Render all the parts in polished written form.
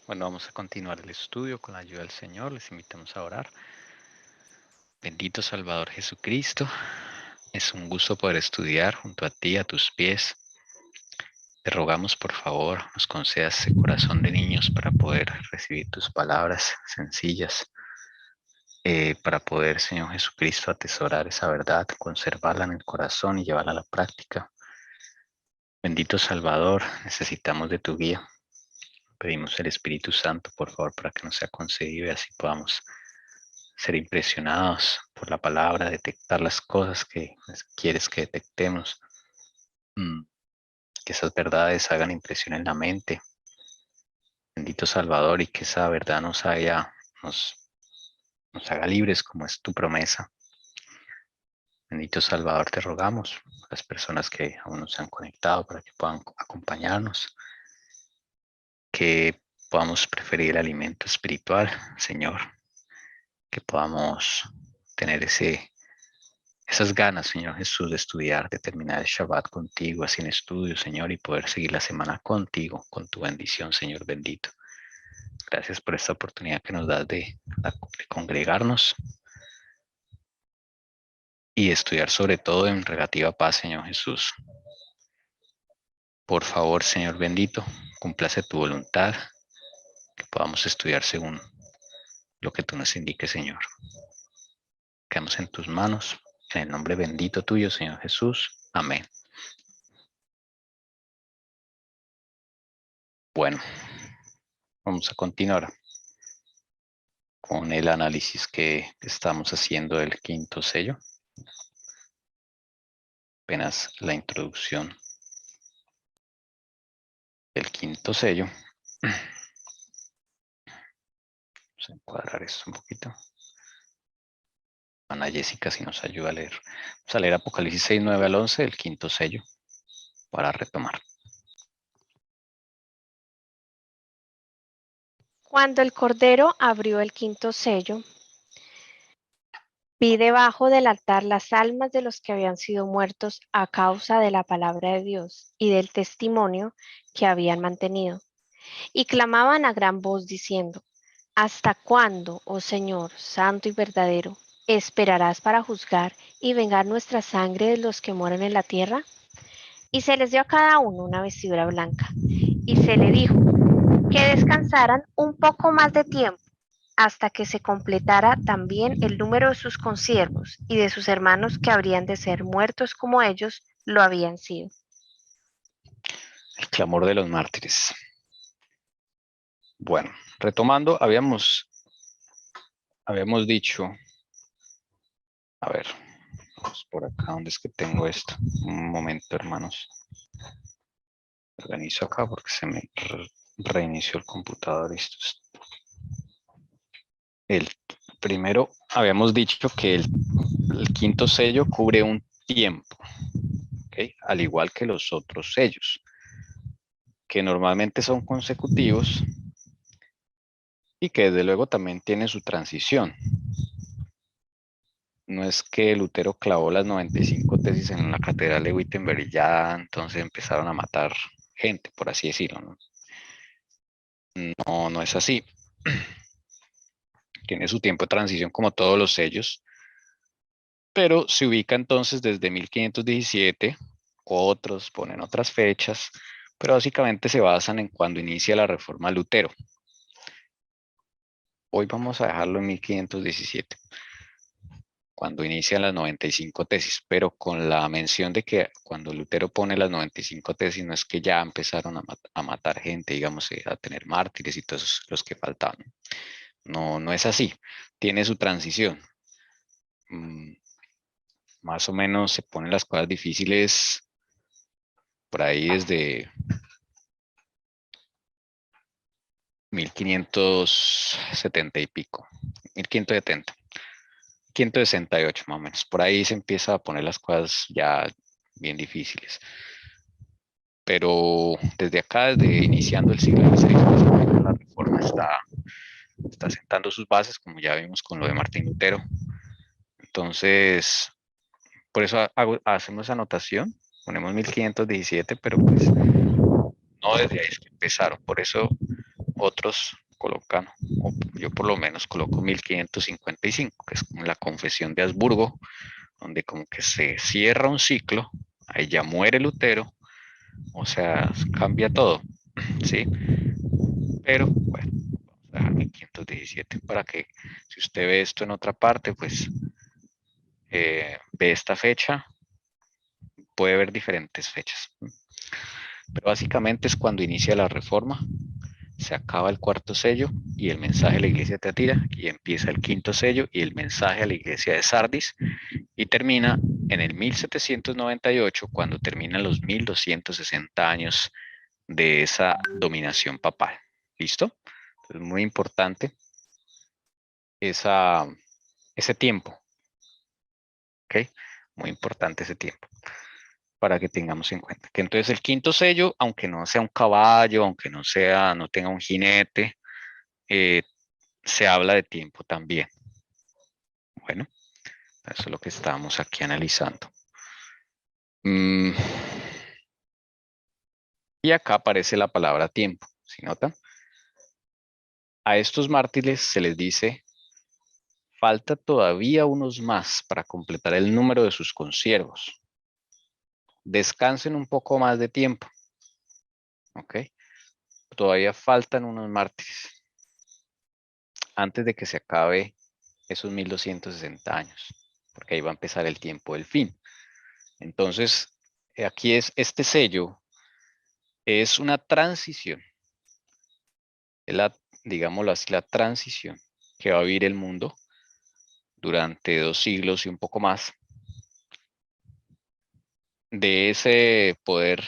Bueno, vamos a continuar el estudio con la ayuda del Señor. Les invitamos a orar. Bendito Salvador Jesucristo, es un gusto poder estudiar junto a ti, a tus pies. Te rogamos, por favor, nos concedas ese corazón de niños para poder recibir tus palabras sencillas, para poder, Señor Jesucristo, atesorar esa verdad, conservarla en el corazón y llevarla a la práctica. Bendito Salvador, necesitamos de tu guía. Pedimos el Espíritu Santo, por favor, para que nos sea concedido y así podamos ser impresionados por la palabra, detectar las cosas que quieres que detectemos, que esas verdades hagan impresión en la mente. Bendito Salvador, y que esa verdad nos haga libres como es tu promesa. Bendito Salvador, te rogamos por las personas que aún no se han conectado para que puedan acompañarnos, que podamos preferir el alimento espiritual, Señor, que podamos tener esas ganas, Señor Jesús, de estudiar, de terminar el Shabbat contigo, así en estudio, Señor, y poder seguir la semana contigo, con tu bendición, Señor bendito. Gracias por esta oportunidad que nos das de congregarnos y estudiar sobre todo en relativa paz, Señor Jesús. Por favor, Señor bendito, cúmplase tu voluntad, que podamos estudiar según lo que tú nos indiques, Señor. Quedamos en tus manos, en el nombre bendito tuyo, Señor Jesús. Amén. Bueno, vamos a continuar con el análisis que estamos haciendo del quinto sello. Apenas la introducción del quinto sello. Vamos a encuadrar esto un poquito. Ana Jessica, si nos ayuda a leer. Vamos a leer Apocalipsis 6, 9 al 11, el quinto sello, para retomar. Cuando el Cordero abrió el quinto sello, vi debajo del altar las almas de los que habían sido muertos a causa de la palabra de Dios y del testimonio que habían mantenido. Y clamaban a gran voz diciendo: ¿Hasta cuándo, oh Señor, santo y verdadero, esperarás para juzgar y vengar nuestra sangre de los que moran en la tierra? Y se les dio a cada uno una vestidura blanca, y se le dijo que descansaran un poco más de tiempo, hasta que se completara también el número de sus consiervos y de sus hermanos que habrían de ser muertos como ellos lo habían sido. El clamor de los mártires. Bueno, retomando, habíamos dicho, a ver, vamos por acá, ¿dónde es que tengo esto? Un momento, hermanos. Organizo acá porque se me reinició el computador. El primero, habíamos dicho que el quinto sello cubre un tiempo, ¿okay? Al igual que los otros sellos, que normalmente son consecutivos y que desde luego también tienen su transición. No es que Lutero clavó las 95 tesis en la catedral de Wittenberg y ya entonces empezaron a matar gente, por así decirlo, ¿no? No es así. Tiene su tiempo de transición como todos los sellos, pero se ubica entonces desde 1517, otros ponen otras fechas, pero básicamente se basan en cuando inicia la reforma de Lutero. Hoy vamos a dejarlo en 1517, cuando inician las 95 tesis, pero con la mención de que cuando Lutero pone las 95 tesis no es que ya empezaron a matar gente, digamos, a tener mártires y todos los que faltaban. No, no es así, tiene su transición. Más o menos se ponen las cosas difíciles por ahí desde 1570 y pico, 1570, 1568 más o menos. Por ahí se empieza a poner las cosas ya bien difíciles. Pero desde acá, desde iniciando el siglo XVI, la reforma está sentando sus bases, como ya vimos con lo de Martín Lutero. Entonces, por eso hacemos esa anotación, ponemos 1517, pero pues no desde ahí es que empezaron. Por eso otros colocan, o yo por lo menos coloco 1555, que es como la Confesión de Habsburgo, donde como que se cierra un ciclo, ahí ya muere Lutero, o sea, cambia todo, ¿sí? Pero bueno, vamos a dejar 1517 para que si usted ve esto en otra parte, pues ve esta fecha, puede ver diferentes fechas. Pero básicamente es cuando inicia la reforma, se acaba el cuarto sello y el mensaje a la iglesia de Tiatira, y empieza el quinto sello y el mensaje a la iglesia de Sardis, y termina en el 1798, cuando terminan los 1260 años de esa dominación papal. ¿Listo? Es muy importante ese tiempo, ¿ok? Muy importante ese tiempo para que tengamos en cuenta. Que entonces el quinto sello, aunque no sea un caballo, aunque no tenga un jinete, se habla de tiempo también. Bueno, eso es lo que estábamos aquí analizando. Y acá aparece la palabra tiempo, ¿sí notan? A estos mártires se les dice, falta todavía unos más para completar el número de sus consiervos. Descansen un poco más de tiempo, ¿ok? Todavía faltan unos mártires antes de que se acabe esos 1260 años, porque ahí va a empezar el tiempo del fin. Entonces, aquí es este sello, es una transición, es digámoslo así, la transición que va a vivir el mundo durante 2 siglos y un poco más de ese poder,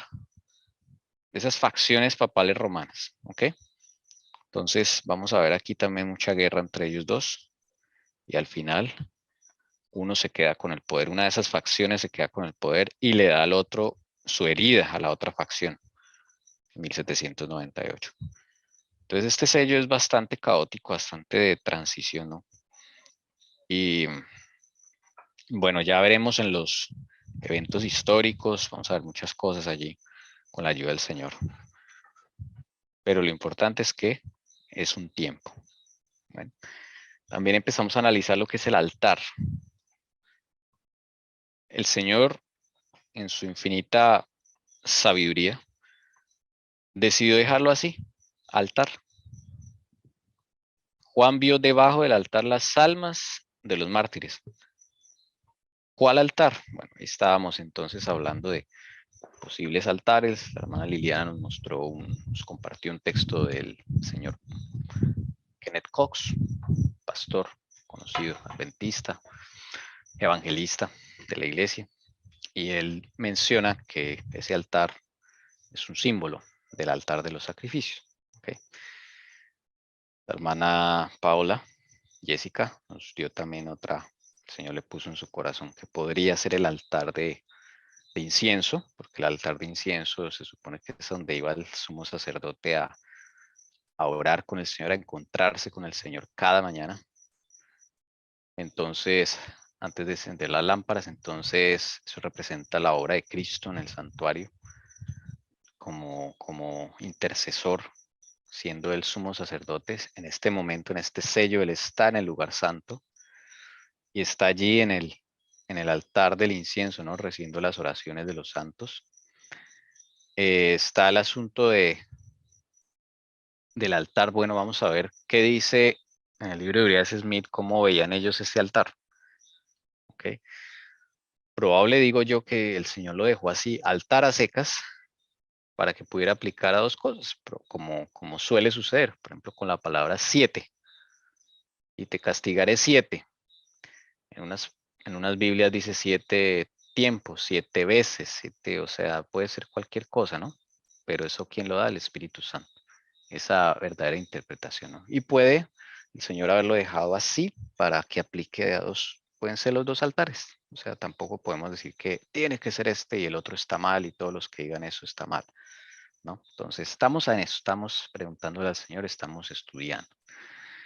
de esas facciones papales romanas, ¿ok? Entonces vamos a ver aquí también mucha guerra entre ellos dos y al final uno se queda con el poder, una de esas facciones se queda con el poder y le da al otro su herida a la otra facción, en 1798. Entonces este sello es bastante caótico, bastante de transición, ¿no? Y bueno, ya veremos en los eventos históricos, vamos a ver muchas cosas allí con la ayuda del Señor. Pero lo importante es que es un tiempo. Bueno, también empezamos a analizar lo que es el altar. El Señor, en su infinita sabiduría, decidió dejarlo así, altar. Juan vio debajo del altar las almas de los mártires. ¿Cuál altar? Bueno, ahí estábamos entonces hablando de posibles altares. La hermana Liliana nos compartió un texto del señor Kenneth Cox, pastor conocido, adventista, evangelista de la iglesia, y él menciona que ese altar es un símbolo del altar de los sacrificios. ¿Okay? La hermana Paola, Jessica, nos dio también otra, el Señor le puso en su corazón que podría ser el altar de incienso, porque el altar de incienso se supone que es donde iba el sumo sacerdote a orar con el Señor, a encontrarse con el Señor cada mañana. Entonces, antes de encender las lámparas, entonces eso representa la obra de Cristo en el santuario como intercesor, siendo el sumo sacerdote. En este momento, en este sello, Él está en el lugar santo y está allí en el altar del incienso, ¿no? Recibiendo las oraciones de los santos. Está el asunto del altar. Bueno, vamos a ver qué dice en el libro de Urias Smith, cómo veían ellos este altar. ¿Okay? Probable digo yo que el Señor lo dejó así, altar a secas, para que pudiera aplicar a dos cosas, como suele suceder, por ejemplo, con la palabra 7, y te castigaré 7. En unas Biblias dice 7 tiempos, 7 veces, 7, o sea, puede ser cualquier cosa, ¿no? Pero eso, ¿quién lo da? El Espíritu Santo. Esa verdadera interpretación, ¿no? Y puede el Señor haberlo dejado así para que aplique a dos, pueden ser los dos altares. O sea, tampoco podemos decir que tiene que ser este y el otro está mal y todos los que digan eso está mal, ¿no? Entonces, estamos en eso, estamos preguntándole al Señor, estamos estudiando.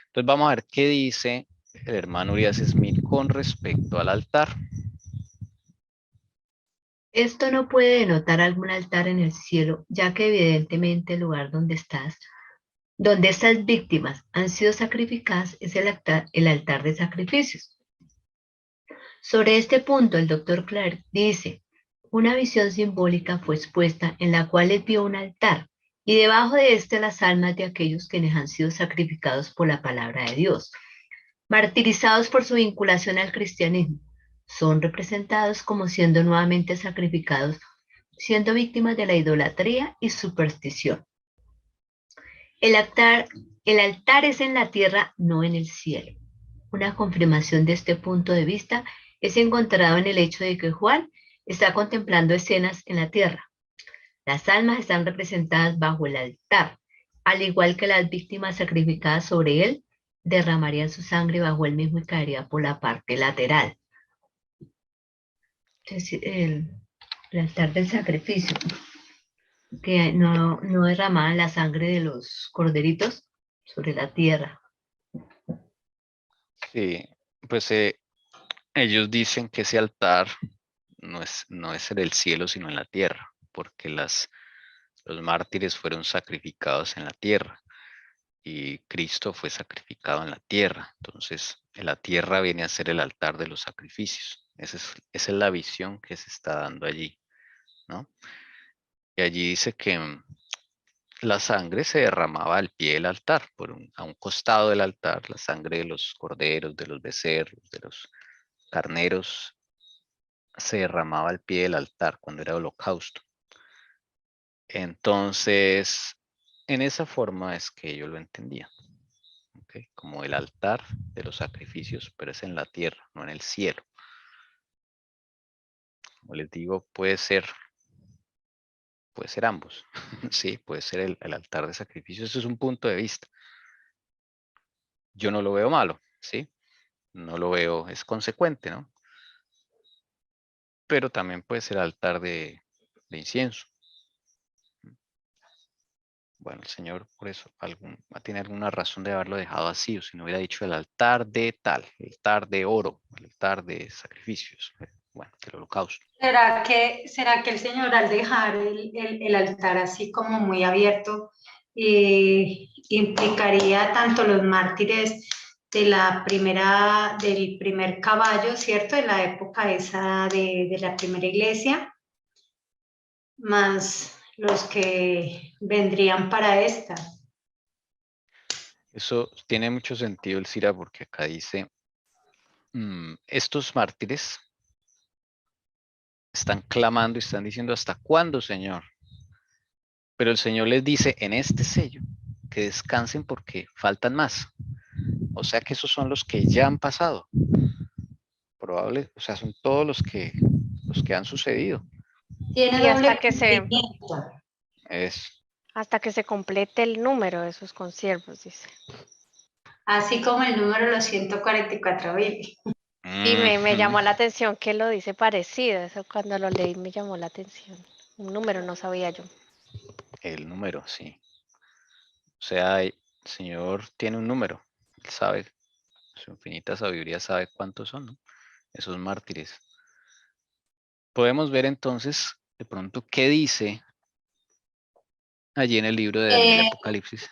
Entonces, vamos a ver qué dice el hermano Urias Smith con respecto al altar. Esto no puede denotar algún altar en el cielo, ya que evidentemente el lugar donde estás Donde estas víctimas han sido sacrificadas es el altar de sacrificios. Sobre este punto, el doctor Clark dice, una visión simbólica fue expuesta en la cual él vio un altar y debajo de este las almas de aquellos quienes han sido sacrificados por la palabra de Dios, martirizados por su vinculación al cristianismo. Son representados como siendo nuevamente sacrificados, siendo víctimas de la idolatría y superstición. El altar, el altar es en la tierra, no en el cielo. Una confirmación de este punto de vista es encontrado en el hecho de que Juan está contemplando escenas en la tierra. Las almas están representadas bajo el altar, al igual que las víctimas sacrificadas sobre él derramarían su sangre bajo él mismo y caería por la parte lateral. Entonces, el altar del sacrificio, que no derramaban la sangre de los corderitos sobre la tierra. Sí, pues ellos dicen que ese altar no es en el cielo, sino en la tierra, porque los mártires fueron sacrificados en la tierra y Cristo fue sacrificado en la tierra. Entonces, en la tierra viene a ser el altar de los sacrificios. Esa es la visión que se está dando allí, ¿no? Y allí dice que la sangre se derramaba al pie del altar, a un costado del altar, la sangre de los corderos, de los becerros, de los carneros, se derramaba al pie del altar cuando era holocausto. Entonces, en esa forma es que yo lo entendía, ¿okay? Como el altar de los sacrificios, pero es en la tierra, no en el cielo. Como les digo, puede ser ambos, sí, puede ser el altar de sacrificios, eso es un punto de vista. Yo no lo veo malo, ¿sí? No lo veo, es consecuente, ¿no? Pero también puede ser altar de incienso. Bueno, el Señor por eso tiene alguna razón de haberlo dejado así, o si no hubiera dicho el altar de tal, el altar de oro, el altar de sacrificios, bueno, del holocausto. ¿Será que el Señor al dejar el altar así como muy abierto implicaría tanto los mártires del primer caballo, ¿cierto? De la época esa de la primera iglesia, más los que vendrían para esta? Eso tiene mucho sentido, Elcira, porque acá dice, estos mártires están clamando y están diciendo, ¿hasta cuándo, Señor? Pero el Señor les dice en este sello que descansen porque faltan más. O sea que esos son los que ya han pasado. Probable, o sea, son todos los que han sucedido. Tiene Y doble cumplimiento. hasta que se complete el número de sus consiervos, dice. Así como el número de los 144,000. Y me llamó la atención que lo dice parecido, eso cuando lo leí me llamó la atención. Un número no sabía yo. El número, sí. O sea, el Señor tiene un número. Él sabe, su infinita sabiduría sabe cuántos son, ¿no? Esos mártires. Podemos ver entonces, de pronto, qué dice allí en el libro de Daniel Apocalipsis.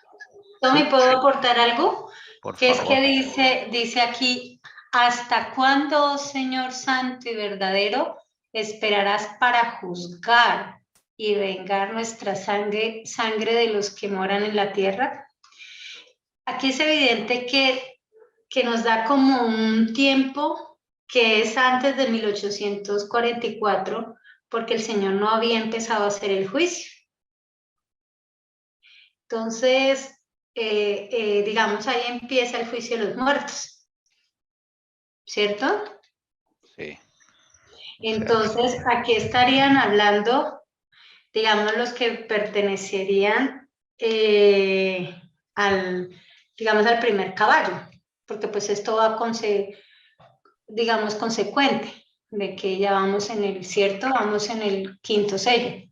¿Tommy, ¿Sí? puedo aportar algo? Por Que es favor. que dice aquí, ¿hasta cuándo, Señor Santo y verdadero, esperarás para juzgar y vengar nuestra sangre de los que moran en la tierra? Aquí es evidente que nos da como un tiempo que es antes de 1844, porque el Señor no había empezado a hacer el juicio. Entonces, digamos, ahí empieza el juicio de los muertos, ¿cierto? Sí. Entonces, aquí estarían hablando, digamos, los que pertenecerían digamos, al primer caballo, porque pues esto va digamos, consecuente de que ya vamos en el cierto, vamos en el quinto sello.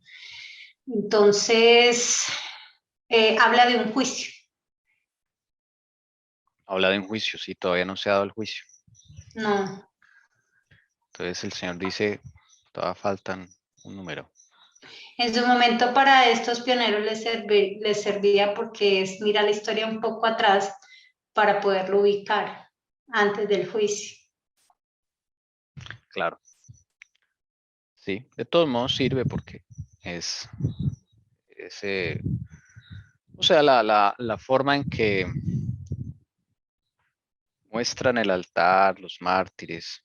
Entonces, habla de un juicio. Habla de un juicio, sí, todavía no se ha dado el juicio. No. Entonces el Señor dice, todavía faltan un número. En su momento para estos pioneros les servía porque es mirar la historia un poco atrás para poderlo ubicar antes del juicio. Claro. Sí, de todos modos sirve porque es o sea, la forma en que muestran el altar, los mártires,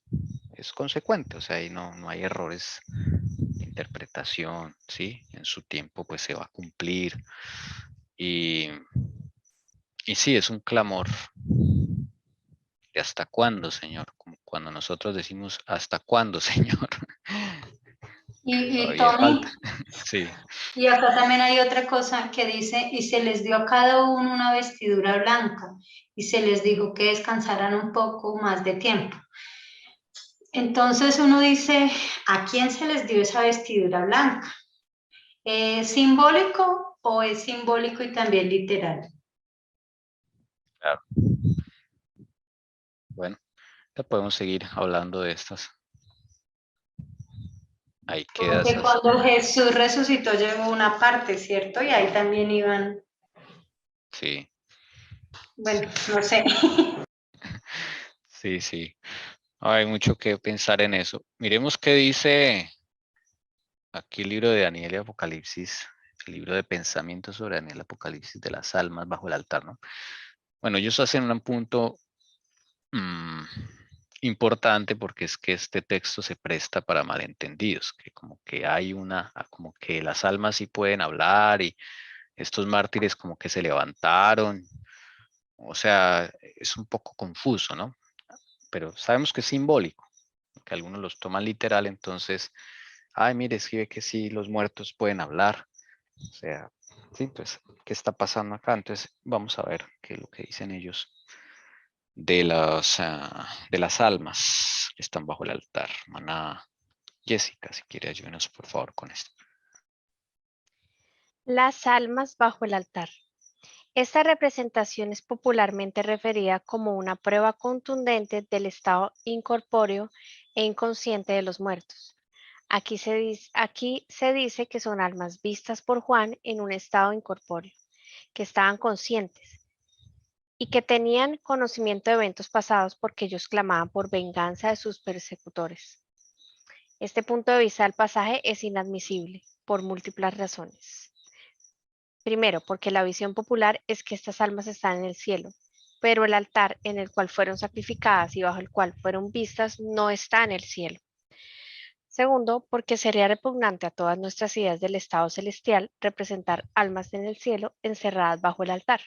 es consecuente, o sea, ahí no hay errores de interpretación, ¿sí? En su tiempo pues se va a cumplir y sí, es un clamor de ¿hasta cuándo, Señor? Como cuando nosotros decimos ¿hasta cuándo, Señor? Y Todavía Tommy, falta, sí. y acá también hay otra cosa que dice, y se les dio a cada uno una vestidura blanca, y se les dijo que descansaran un poco más de tiempo. Entonces uno dice, ¿a quién se les dio esa vestidura blanca? ¿Es simbólico o es simbólico y también literal? Claro. Bueno, ya podemos seguir hablando de estas. Ahí queda Porque esas. cuando Jesús resucitó llegó una parte, ¿cierto? Y ahí también iban, Sí, bueno, no sé. sí, sí. Hay mucho que pensar en eso. Miremos qué dice aquí el libro de Daniel y Apocalipsis, el libro de pensamiento sobre Daniel y Apocalipsis de las almas bajo el altar, ¿no? Bueno, ellos hacen un punto importante porque es que este texto se presta para malentendidos, que como que hay como que las almas sí pueden hablar y estos mártires como que se levantaron, o sea, es un poco confuso, ¿no? Pero sabemos que es simbólico, que algunos los toman literal, entonces, ay, mire, escribe que sí, los muertos pueden hablar, o sea, sí, entonces, ¿qué está pasando acá? Entonces, vamos a ver qué es lo que dicen ellos de las almas que están bajo el altar. Maná, Jessica, si quiere ayúdenos por favor con esto. Las almas bajo el altar. Esta representación es popularmente referida como una prueba contundente del estado incorpóreo e inconsciente de los muertos. Aquí se dice que son almas vistas por Juan en un estado incorpóreo, que estaban conscientes y que tenían conocimiento de eventos pasados porque ellos clamaban por venganza de sus persecutores. Este punto de vista del pasaje es inadmisible por múltiples razones. Primero, porque la visión popular es que estas almas están en el cielo, pero el altar en el cual fueron sacrificadas y bajo el cual fueron vistas no está en el cielo. Segundo, porque sería repugnante a todas nuestras ideas del estado celestial representar almas en el cielo encerradas bajo el altar.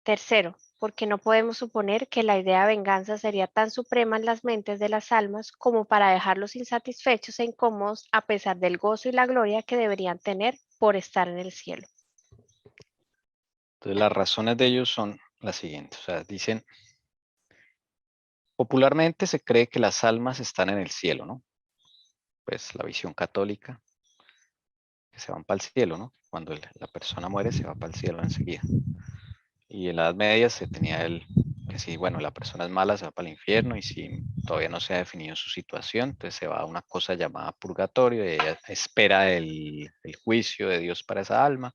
Tercero, porque no podemos suponer que la idea de venganza sería tan suprema en las mentes de las almas como para dejarlos insatisfechos e incómodos a pesar del gozo y la gloria que deberían tener por estar en el cielo. Entonces las razones de ellos son las siguientes, o sea, dicen, popularmente se cree que las almas están en el cielo, ¿no? Pues la visión católica, que se van para el cielo, ¿no? Cuando la persona muere se va para el cielo enseguida. Y en la Edad Media se tenía que si, bueno, la persona es mala se va para el infierno y si todavía no se ha definido su situación, entonces se va a una cosa llamada purgatorio y ella espera el juicio de Dios para esa alma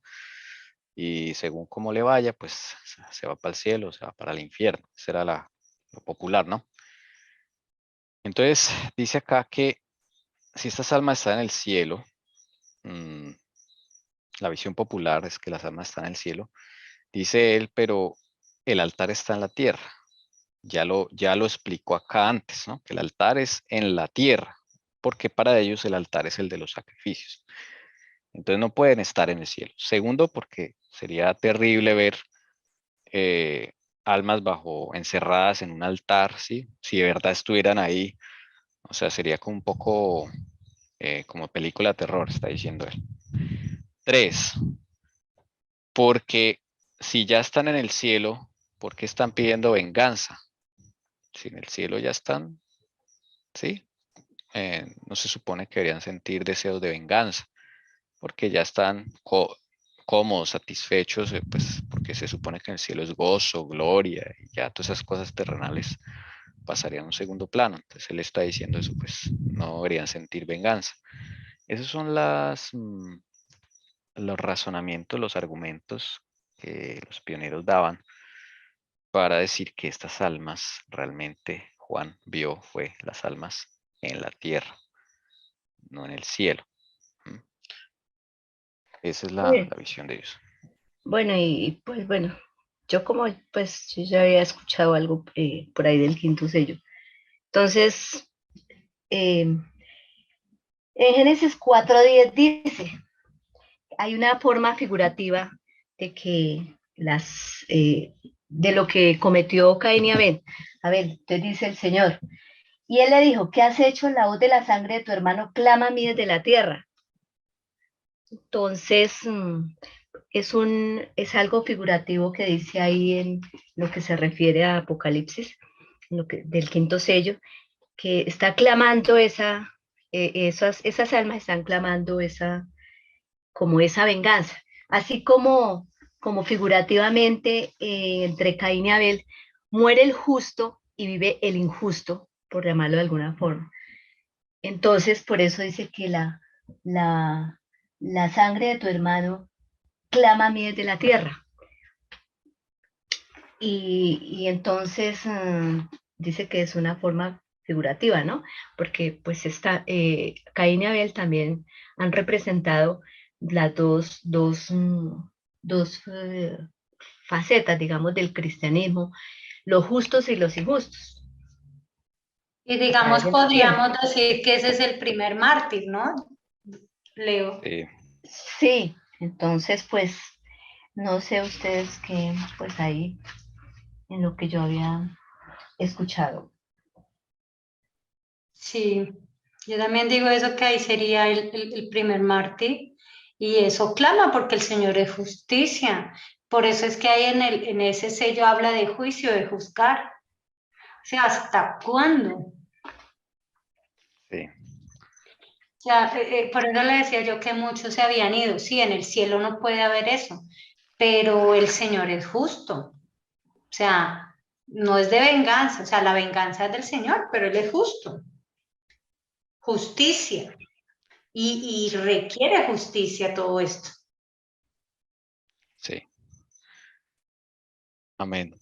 y según cómo le vaya, pues se va para el cielo, se va para el infierno. Esa era lo popular, ¿no? Entonces dice acá que si estas almas están en el cielo, la visión popular es que las almas están en el cielo, dice él, pero el altar está en la tierra. Ya lo explicó acá antes, ¿no? Que el altar es en la tierra, porque para ellos el altar es el de los sacrificios. Entonces no pueden estar en el cielo. Segundo, porque sería terrible ver almas encerradas en un altar, ¿sí? Si de verdad estuvieran ahí, o sea, sería como un poco como película de terror, está diciendo él. 3, porque si ya están en el cielo, ¿por qué están pidiendo venganza? Si en el cielo ya están, ¿sí? No se supone que deberían sentir deseos de venganza, porque ya están cómodos, satisfechos, pues porque se supone que en el cielo es gozo, gloria, y ya todas esas cosas terrenales pasarían a un segundo plano. Entonces él está diciendo eso, pues no deberían sentir venganza. Esos son los razonamientos, los argumentos que los pioneros daban para decir que estas almas realmente Juan vio fue las almas en la tierra, no en el cielo. ¿Mm? Esa es la Bueno, visión de ellos. bueno, y pues bueno, yo como pues yo ya había escuchado algo por ahí del quinto sello. Entonces, en Génesis 4:10 dice, hay una forma figurativa de que de lo que cometió Caín y Abel. A ver, te dice el Señor. Y él le dijo, ¿qué has hecho? La voz de la sangre de tu hermano clama a mí desde la tierra. Entonces, es algo figurativo que dice ahí en lo que se refiere a Apocalipsis, del quinto sello, que está clamando esas almas están clamando como esa venganza, así como figurativamente entre Caín y Abel muere el justo y vive el injusto, por llamarlo de alguna forma. Entonces, por eso dice que la, la sangre de tu hermano clama a mí desde la tierra. Y entonces dice que es una forma figurativa, ¿no? Porque pues Caín y Abel también han representado las dos facetas, digamos, del cristianismo, los justos y los injustos, Y a través digamos, del tiempo. podríamos decir que ese es el primer mártir, ¿no, Leo? Sí. Sí, entonces pues no sé ustedes qué, pues ahí en lo que yo había escuchado. Sí, yo también digo eso, que ahí sería el primer mártir, y eso clama porque el Señor es justicia. Por eso es que ahí en ese sello habla de juicio, de juzgar. O sea, ¿hasta cuándo? O Sí, sea, por eso le decía yo que muchos se habían ido. Sí, en el cielo no puede haber eso, pero el Señor es justo. O sea, no es de venganza, o sea, la venganza es del Señor, pero Él es justo. Justicia. Y requiere justicia todo esto. sí. Amén.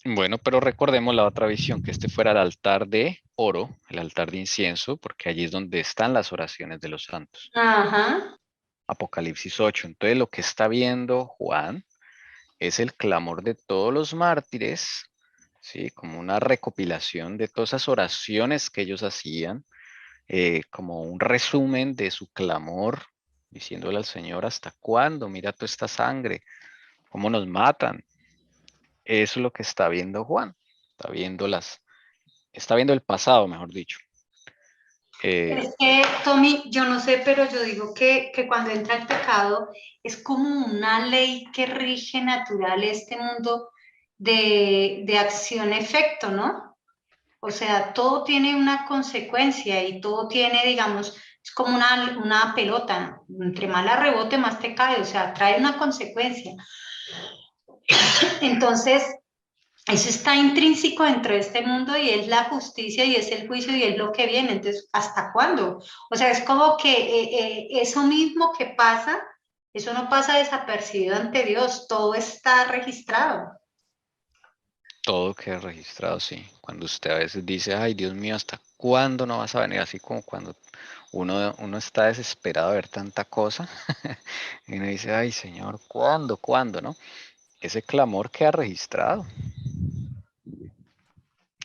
Bueno, pero recordemos la otra visión, que este fuera el altar de oro, el altar de incienso, porque allí es donde están las oraciones de los santos. Ajá. Apocalipsis 8. Entonces lo que está viendo Juan es el clamor de todos los mártires, ¿sí? Como una recopilación de todas esas oraciones que ellos hacían, como un resumen de su clamor, diciéndole al Señor, ¿hasta cuándo? Mira toda esta sangre, cómo nos matan. Eso es lo que está viendo Juan. Está viendo el pasado, mejor dicho. Es que, Tommy, yo no sé, pero yo digo que cuando entra el pecado es como una ley que rige natural este mundo de acción-efecto, ¿no? O sea, todo tiene una consecuencia y todo tiene, digamos, es como una pelota, entre más la rebote, más te cae, o sea, trae una consecuencia. Entonces, eso está intrínseco dentro de este mundo y es la justicia y es el juicio y es lo que viene. Entonces, ¿hasta cuándo? O sea, es como que eso mismo que pasa, eso no pasa desapercibido ante Dios, todo está registrado. Todo queda registrado, sí. Cuando usted a veces dice, ay, Dios mío, ¿hasta cuándo no vas a venir? Así como cuando uno está desesperado de ver tanta cosa y uno dice, ay, Señor, ¿cuándo? ¿Cuándo? ¿No? Ese clamor queda registrado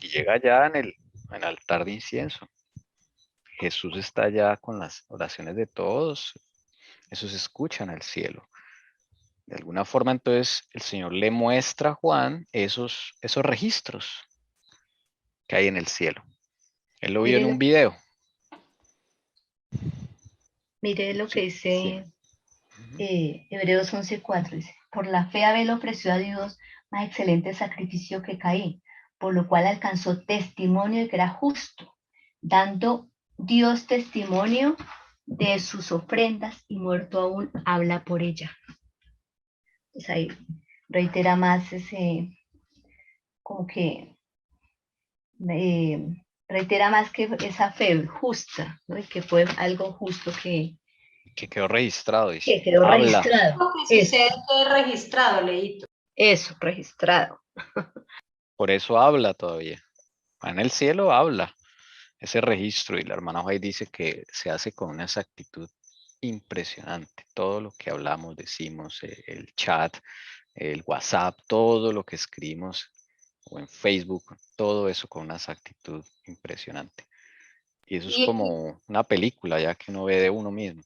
y llega ya en el altar de incienso. Jesús está ya con las oraciones de todos. Eso se escucha en el cielo. De alguna forma, entonces, el Señor le muestra a Juan esos registros que hay en el cielo. Él lo vio Mire en lo, un video. mire lo que Sí, sí. dice Ujú. Hebreos 11:4, dice, por la fe Abel ofreció a Dios más excelente sacrificio que Caín, por lo cual alcanzó testimonio de que era justo, dando Dios testimonio de sus ofrendas y muerto aún habla por ella. Pues ahí reitera más como que reitera más que esa fe justa, ¿no? Y que fue algo justo que quedó registrado, dice. quedó Habla. registrado. Lo que sucede fue registrado, Leito. Eso, registrado. Por eso habla todavía. En el cielo habla ese registro y la hermana White dice que se hace con una exactitud impresionante. Todo lo que hablamos, decimos, el chat, el WhatsApp, todo lo que escribimos o en Facebook, todo eso con una exactitud impresionante. Y eso es como una película ya que uno ve de uno mismo.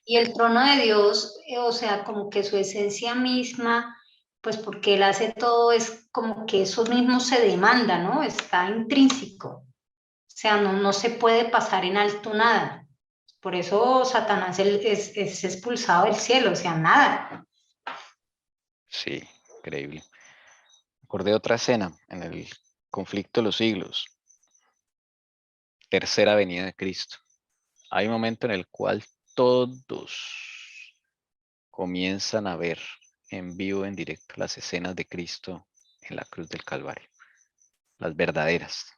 Y el trono de Dios, o sea, como que su esencia misma, pues porque Él hace todo, es como que eso mismo se demanda, ¿no? Está intrínseco. O sea, no se puede pasar en alto nada. Por eso Satanás es expulsado del cielo, o sea, nada. Sí, increíble. Acordé otra escena en el conflicto de los siglos. Tercera venida de Cristo. Hay un momento en el cual todos comienzan a ver en vivo, en directo, las escenas de Cristo en la cruz del Calvario. Las verdaderas.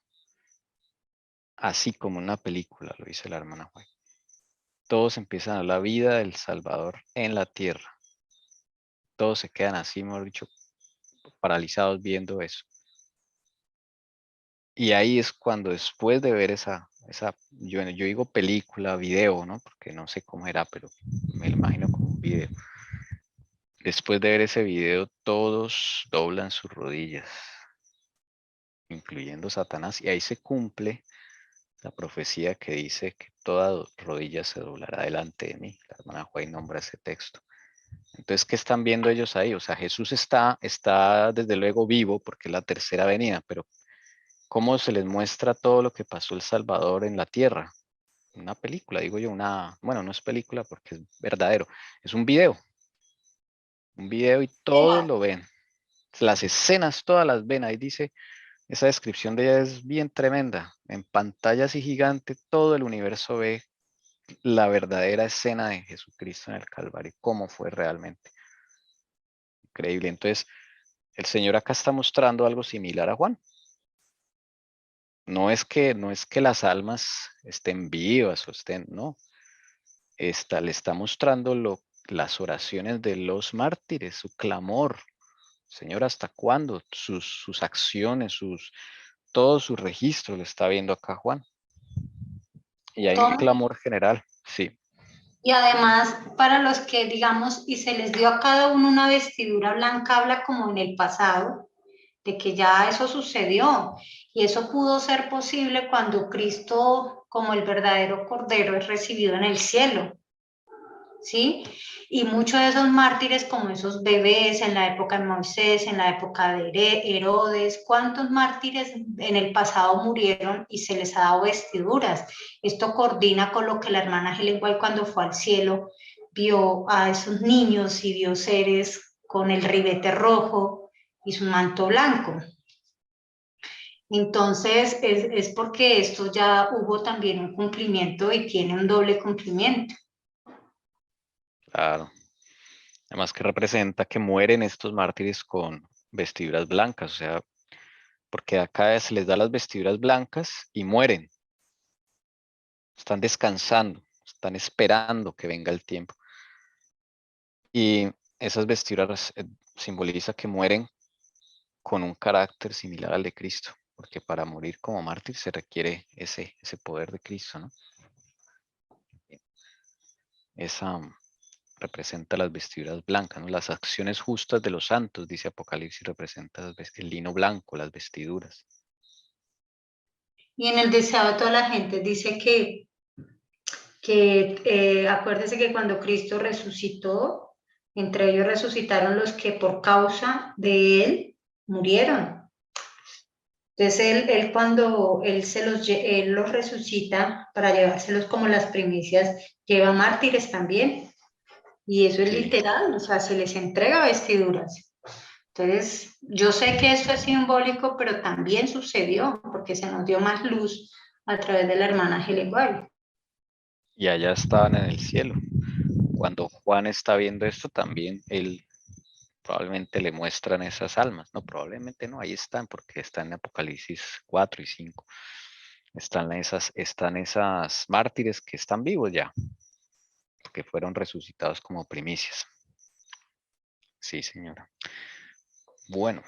Así como una película, lo dice la hermana White. Todos empiezan a ver la vida del Salvador en la tierra. Todos se quedan así, mejor dicho, paralizados viendo eso. Y ahí es cuando después de ver yo digo película, video, ¿no? Porque no sé cómo era, pero me lo imagino como un video. Después de ver ese video, todos doblan sus rodillas, incluyendo Satanás, y ahí se cumple la profecía que dice que toda rodilla se doblará delante de mí. La hermana Juay nombra ese texto. Entonces, ¿qué están viendo ellos ahí? O sea, Jesús está desde luego vivo porque es la tercera venida, pero ¿cómo se les muestra todo lo que pasó el Salvador en la tierra? Una película, digo yo, bueno, no es película porque es verdadero, es un video y todos lo ven. Las escenas todas las ven, ahí dice, esa descripción de ella es bien tremenda. En pantalla así gigante, todo el universo ve la verdadera escena de Jesucristo en el Calvario, cómo fue realmente. Increíble. Entonces, el Señor acá está mostrando algo similar a Juan. No es que las almas estén vivas o estén, no. Le está mostrando las oraciones de los mártires, su clamor. Señor, ¿hasta cuándo? Sus acciones, todo su registro lo está viendo acá Juan. Y hay un clamor general, sí. Y además, para los que, digamos, y se les dio a cada uno una vestidura blanca, habla como en el pasado, de que ya eso sucedió. Y eso pudo ser posible cuando Cristo, como el verdadero Cordero, es recibido en el cielo. ¿Sí? Y muchos de esos mártires, como esos bebés en la época de Moisés, en la época de Herodes, ¿cuántos mártires en el pasado murieron y se les ha dado vestiduras? Esto coordina con lo que la hermana Helen White cuando fue al cielo vio a esos niños y vio seres con el ribete rojo y su manto blanco. Entonces, es porque esto ya hubo también un cumplimiento y tiene un doble cumplimiento. Claro. Además que representa que mueren estos mártires con vestiduras blancas, o sea, porque acá se les da las vestiduras blancas y mueren. Están descansando, están esperando que venga el tiempo. Y esas vestiduras simboliza que mueren con un carácter similar al de Cristo, porque para morir como mártir se requiere ese poder de Cristo, ¿no? Esa representa las vestiduras blancas, ¿no? Las acciones justas de los santos, dice Apocalipsis, representa el lino blanco, las vestiduras. Y en el deseado de toda la gente dice que acuérdese que cuando Cristo resucitó, entre ellos resucitaron los que por causa de Él murieron. Entonces él cuando él los resucita para llevárselos como las primicias, lleva mártires también. Y eso es literal, o sea, se les entrega vestiduras. Entonces, yo sé que esto es simbólico, pero también sucedió, porque se nos dio más luz a través de la hermana Helen White. Y allá estaban en el cielo. Cuando Juan está viendo esto, también él probablemente le muestran esas almas. No, probablemente no, ahí están, porque están en Apocalipsis 4 y 5. Están esas mártires que están vivos ya, que fueron resucitados como primicias. Sí, señora. Bueno,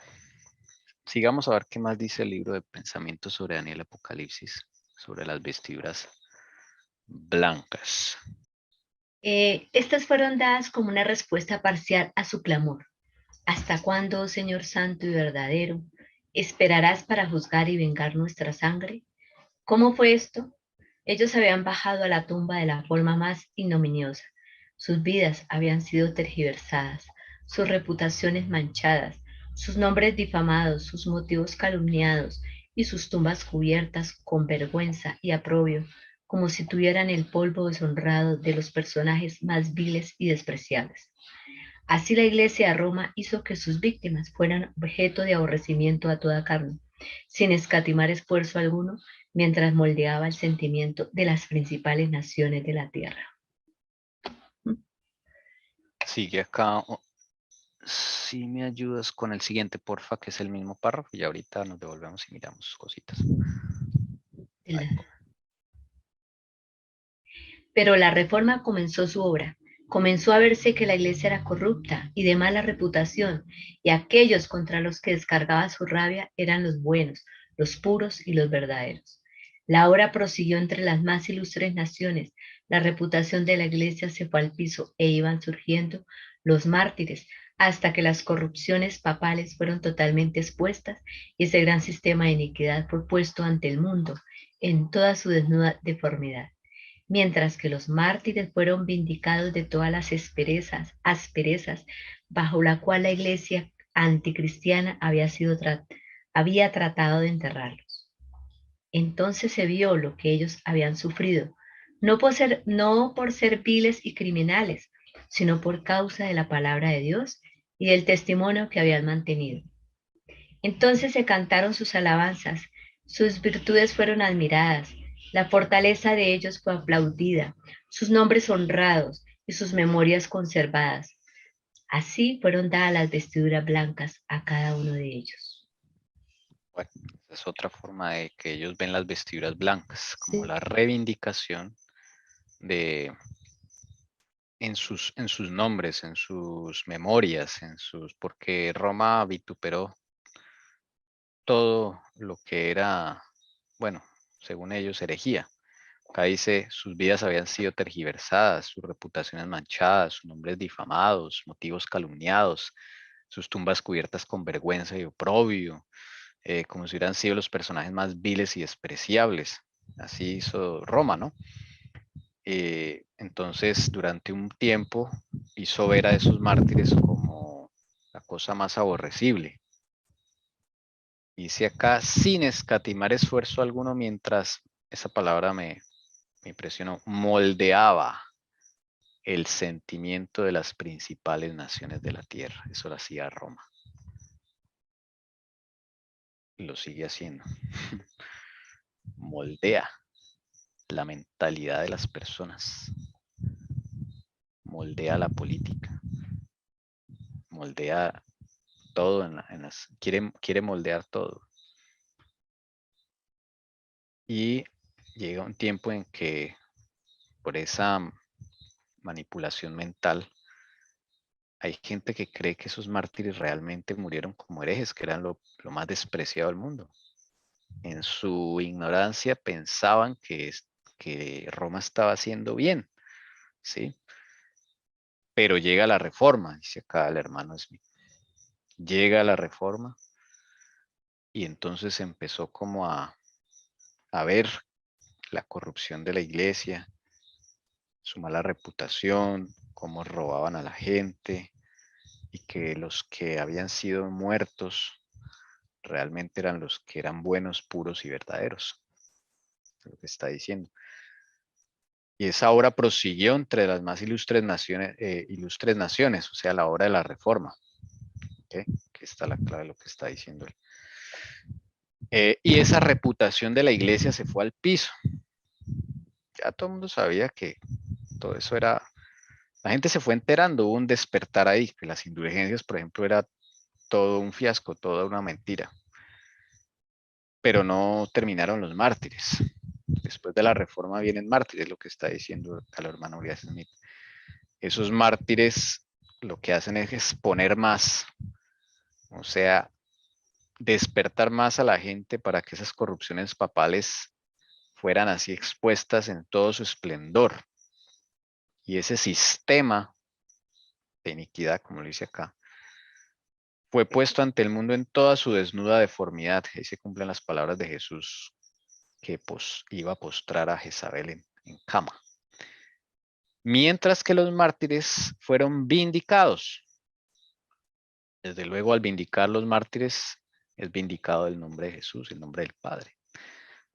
sigamos a ver qué más dice el libro de pensamiento sobre Daniel Apocalipsis, sobre las vestiduras blancas. Estas fueron dadas como una respuesta parcial a su clamor. ¿Hasta cuándo, oh Señor Santo y verdadero, esperarás para juzgar y vengar nuestra sangre? ¿Cómo fue esto? Ellos habían bajado a la tumba de la forma más ignominiosa. Sus vidas habían sido tergiversadas, sus reputaciones manchadas, sus nombres difamados, sus motivos calumniados y sus tumbas cubiertas con vergüenza y aprobio, como si tuvieran el polvo deshonrado de los personajes más viles y despreciables. Así la Iglesia de Roma hizo que sus víctimas fueran objeto de aborrecimiento a toda carne, sin escatimar esfuerzo alguno, mientras moldeaba el sentimiento de las principales naciones de la tierra. Sigue acá. Si me ayudas con el siguiente, porfa, que es el mismo párrafo, y ahorita nos devolvemos y miramos cositas. Pero la Reforma comenzó su obra. Comenzó a verse que la Iglesia era corrupta y de mala reputación, y aquellos contra los que descargaba su rabia eran los buenos, los puros y los verdaderos. La obra prosiguió entre las más ilustres naciones, la reputación de la Iglesia se fue al piso e iban surgiendo los mártires, hasta que las corrupciones papales fueron totalmente expuestas y ese gran sistema de iniquidad fue puesto ante el mundo en toda su desnuda deformidad. Mientras que los mártires fueron vindicados de todas las asperezas bajo la cual la Iglesia anticristiana había tratado de enterrarlos. Entonces se vio lo que ellos habían sufrido, no por ser viles y criminales, sino por causa de la palabra de Dios y del testimonio que habían mantenido. Entonces se cantaron sus alabanzas, sus virtudes fueron admiradas, la fortaleza de ellos fue aplaudida, sus nombres honrados y sus memorias conservadas. Así fueron dadas las vestiduras blancas a cada uno de ellos. Bueno, es otra forma de que ellos ven las vestiduras blancas, como Sí. la reivindicación en sus nombres, en sus memorias, porque Roma vituperó todo lo que era, bueno, según ellos, herejía. Acá dice, sus vidas habían sido tergiversadas, sus reputaciones manchadas, sus nombres difamados, motivos calumniados, sus tumbas cubiertas con vergüenza y oprobio, como si hubieran sido los personajes más viles y despreciables. Así hizo Roma, ¿no? Entonces, durante un tiempo, hizo ver a esos mártires como la cosa más aborrecible. Dice acá, sin escatimar esfuerzo alguno, mientras, esa palabra me impresionó, moldeaba el sentimiento de las principales naciones de la tierra. Eso lo hacía Roma. Y lo sigue haciendo. Moldea la mentalidad de las personas. Moldea la política. Moldea todo quiere moldear todo. Y llega un tiempo en que por esa manipulación mental hay gente que cree que esos mártires realmente murieron como herejes, que eran lo más despreciado del mundo. En su ignorancia pensaban que Roma estaba haciendo bien, ¿sí? Pero llega la reforma, dice acá el hermano Smith. Llega la reforma y entonces empezó como a ver la corrupción de la iglesia, su mala reputación, cómo robaban a la gente y que los que habían sido muertos realmente eran los que eran buenos, puros y verdaderos. Es lo que está diciendo. Y esa obra prosiguió entre las más ilustres naciones, o sea, la obra de la reforma. ¿Okay? Aquí está la clave de lo que está diciendo él. Y esa reputación de la iglesia se fue al piso. Ya todo el mundo sabía que todo eso era La gente se fue enterando, hubo un despertar ahí, que las indulgencias, por ejemplo, era todo un fiasco, toda una mentira. Pero no terminaron los mártires. Después de la reforma vienen mártires, lo que está diciendo el hermano Urias Smith. Esos mártires lo que hacen es exponer más, o sea, despertar más a la gente para que esas corrupciones papales fueran así expuestas en todo su esplendor. Y ese sistema de iniquidad, como lo dice acá, fue puesto ante el mundo en toda su desnuda deformidad. Ahí se cumplen las palabras de Jesús, que iba a postrar a Jezabel en cama. Mientras que los mártires fueron vindicados. Desde luego, al vindicar los mártires, es vindicado el nombre de Jesús, el nombre del Padre.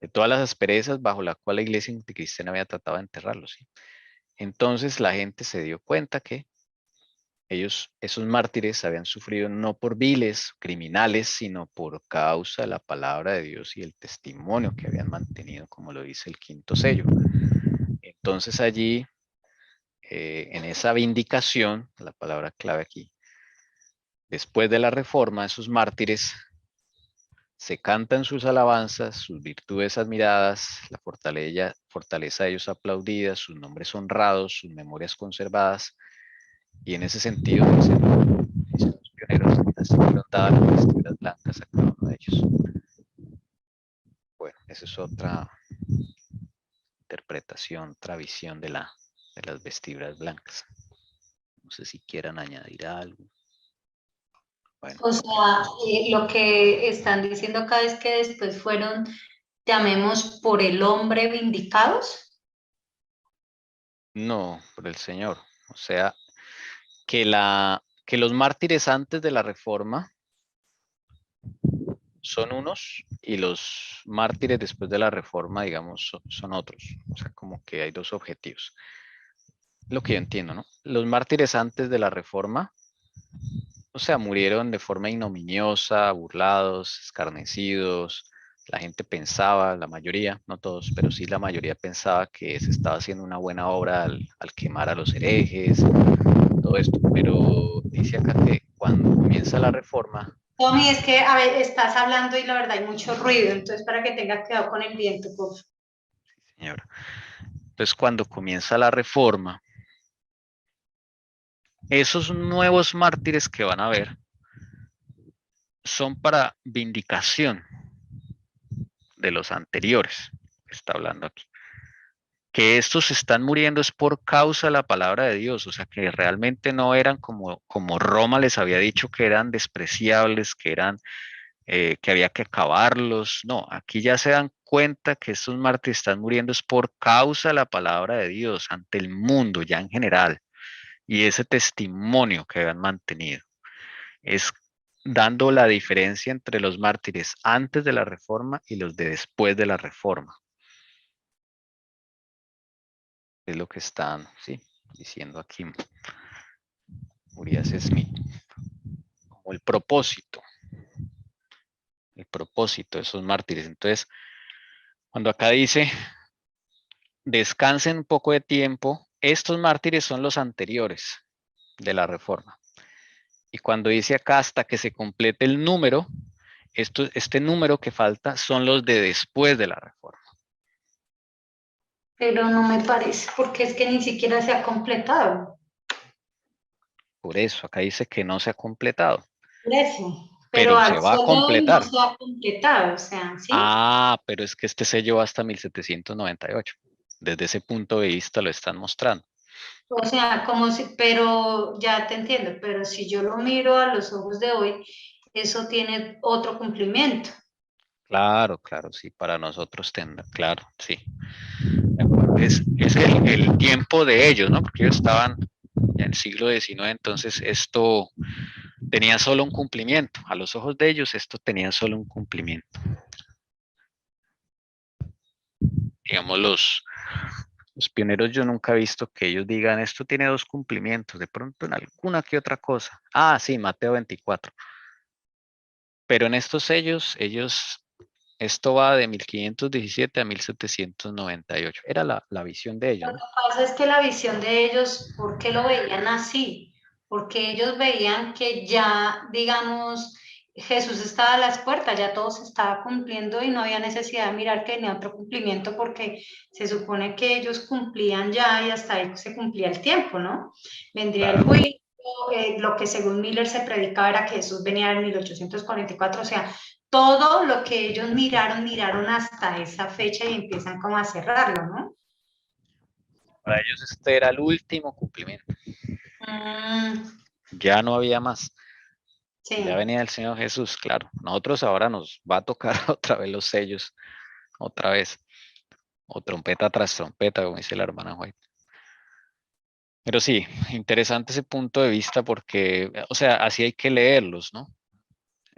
De todas las asperezas bajo la cual la iglesia anticristiana había tratado de enterrarlos. ¿Sí? Entonces la gente se dio cuenta que esos mártires habían sufrido no por viles, criminales, sino por causa de la palabra de Dios y el testimonio que habían mantenido, como lo dice el quinto sello. Entonces allí, en esa vindicación, la palabra clave aquí, después de la reforma, esos mártires se cantan sus alabanzas, sus virtudes admiradas, la fortaleza de ellos aplaudida, sus nombres honrados, sus memorias conservadas, y en ese sentido, dicen los pioneros, así fueron dadas las vestiduras blancas a cada uno de ellos. Bueno, esa es otra interpretación, otra visión de las vestiduras blancas. No sé si quieran añadir algo. Bueno. O sea, lo que están diciendo acá es que después fueron, llamemos, por el hombre vindicados. No, por el Señor. O sea, que los mártires antes de la reforma son unos y los mártires después de la reforma, digamos, son otros. O sea, como que hay dos objetivos. Lo que yo entiendo, ¿no? Los mártires antes de la reforma, o sea, murieron de forma ignominiosa, burlados, escarnecidos. La gente pensaba, la mayoría, no todos, pero sí la mayoría pensaba que se estaba haciendo una buena obra al quemar a los herejes, todo esto. Pero dice acá que cuando comienza la reforma... Tommy, es que a ver, estás hablando y la verdad hay mucho ruido, entonces para que tengas cuidado con el viento, por favor. Sí, señora. Entonces, cuando comienza la reforma, esos nuevos mártires que van a ver son para vindicación de los anteriores, que está hablando aquí. Que estos están muriendo es por causa de la palabra de Dios, o sea, que realmente no eran como Roma les había dicho, que eran despreciables, que había que acabarlos. No, aquí ya se dan cuenta que estos mártires están muriendo es por causa de la palabra de Dios ante el mundo ya en general, y ese testimonio que habían mantenido. Es dando la diferencia entre los mártires antes de la reforma y los de después de la reforma. Es lo que están, ¿sí?, diciendo aquí Urias Smith. Como el propósito de esos mártires. Entonces, cuando acá dice, descansen un poco de tiempo, estos mártires son los anteriores de la reforma. Y cuando dice acá, hasta que se complete el número, este número que falta son los de después de la reforma. Pero no me parece, porque es que ni siquiera se ha completado. Por eso, acá dice que no se ha completado. Por eso. Pero se va a completar. No se ha completado, o sea, ¿sí? Ah, pero es que este sello va hasta 1798. Desde ese punto de vista lo están mostrando. O sea, como si, pero ya te entiendo, pero si yo lo miro a los ojos de hoy, eso tiene otro cumplimiento. Claro, claro, sí, para nosotros tendrá, claro, sí. Es el tiempo de ellos, ¿no? Porque ellos estaban ya en el siglo XIX, entonces esto tenía solo un cumplimiento. A los ojos de ellos esto tenía solo un cumplimiento. Digamos, los pioneros, yo nunca he visto que ellos digan, esto tiene dos cumplimientos, de pronto en alguna que otra cosa. Ah, sí, Mateo 24. Pero en estos sellos, ellos Esto va de 1517 a 1798. Era la visión de ellos, Lo ¿no? que pasa es que la visión de ellos, ¿por qué lo veían así? Porque ellos veían que ya, digamos, Jesús estaba a las puertas, ya todo se estaba cumpliendo y no había necesidad de mirar que venía otro cumplimiento porque se supone que ellos cumplían ya y hasta ahí se cumplía el tiempo, ¿no? Vendría el Claro. juicio, lo que según Miller se predicaba era que Jesús venía en 1844, o sea, todo lo que ellos miraron hasta esa fecha y empiezan como a cerrarlo, ¿no? Para ellos este era el último cumplimiento. Ya no había más. Ya Sí. venía el Señor Jesús, claro. Nosotros ahora nos va a tocar otra vez los sellos, otra vez. O trompeta tras trompeta, como dice la hermana White. Pero sí, interesante ese punto de vista porque, o sea, así hay que leerlos, ¿no?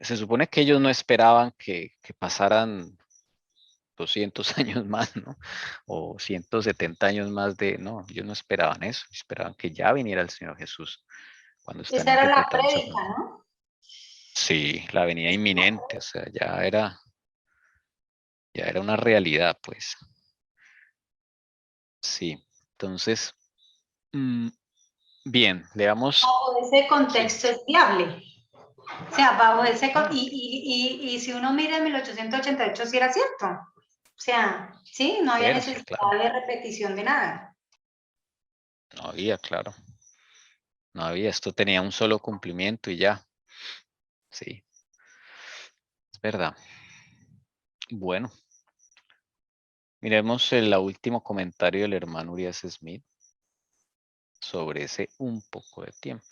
Se supone que ellos no esperaban que pasaran 200 años más, ¿no? O 170 años más de, no, ellos no esperaban eso, esperaban que ya viniera el Señor Jesús cuando están Esa era la interpretando esa prédica, parte. ¿no? Sí, la venida inminente, o sea, ya era una realidad, pues. Sí, entonces, mm, bien, leamos. Bajo ese Sí, contexto es viable. O sea, bajo ese claro, y si uno mira en 1888 sí era cierto. O sea, sí, no había sí, necesidad claro, de repetición de nada. no había, claro, no había, esto tenía un solo cumplimiento y ya, sí, es verdad. Bueno, miremos el último comentario del hermano Urias Smith sobre ese un poco de tiempo.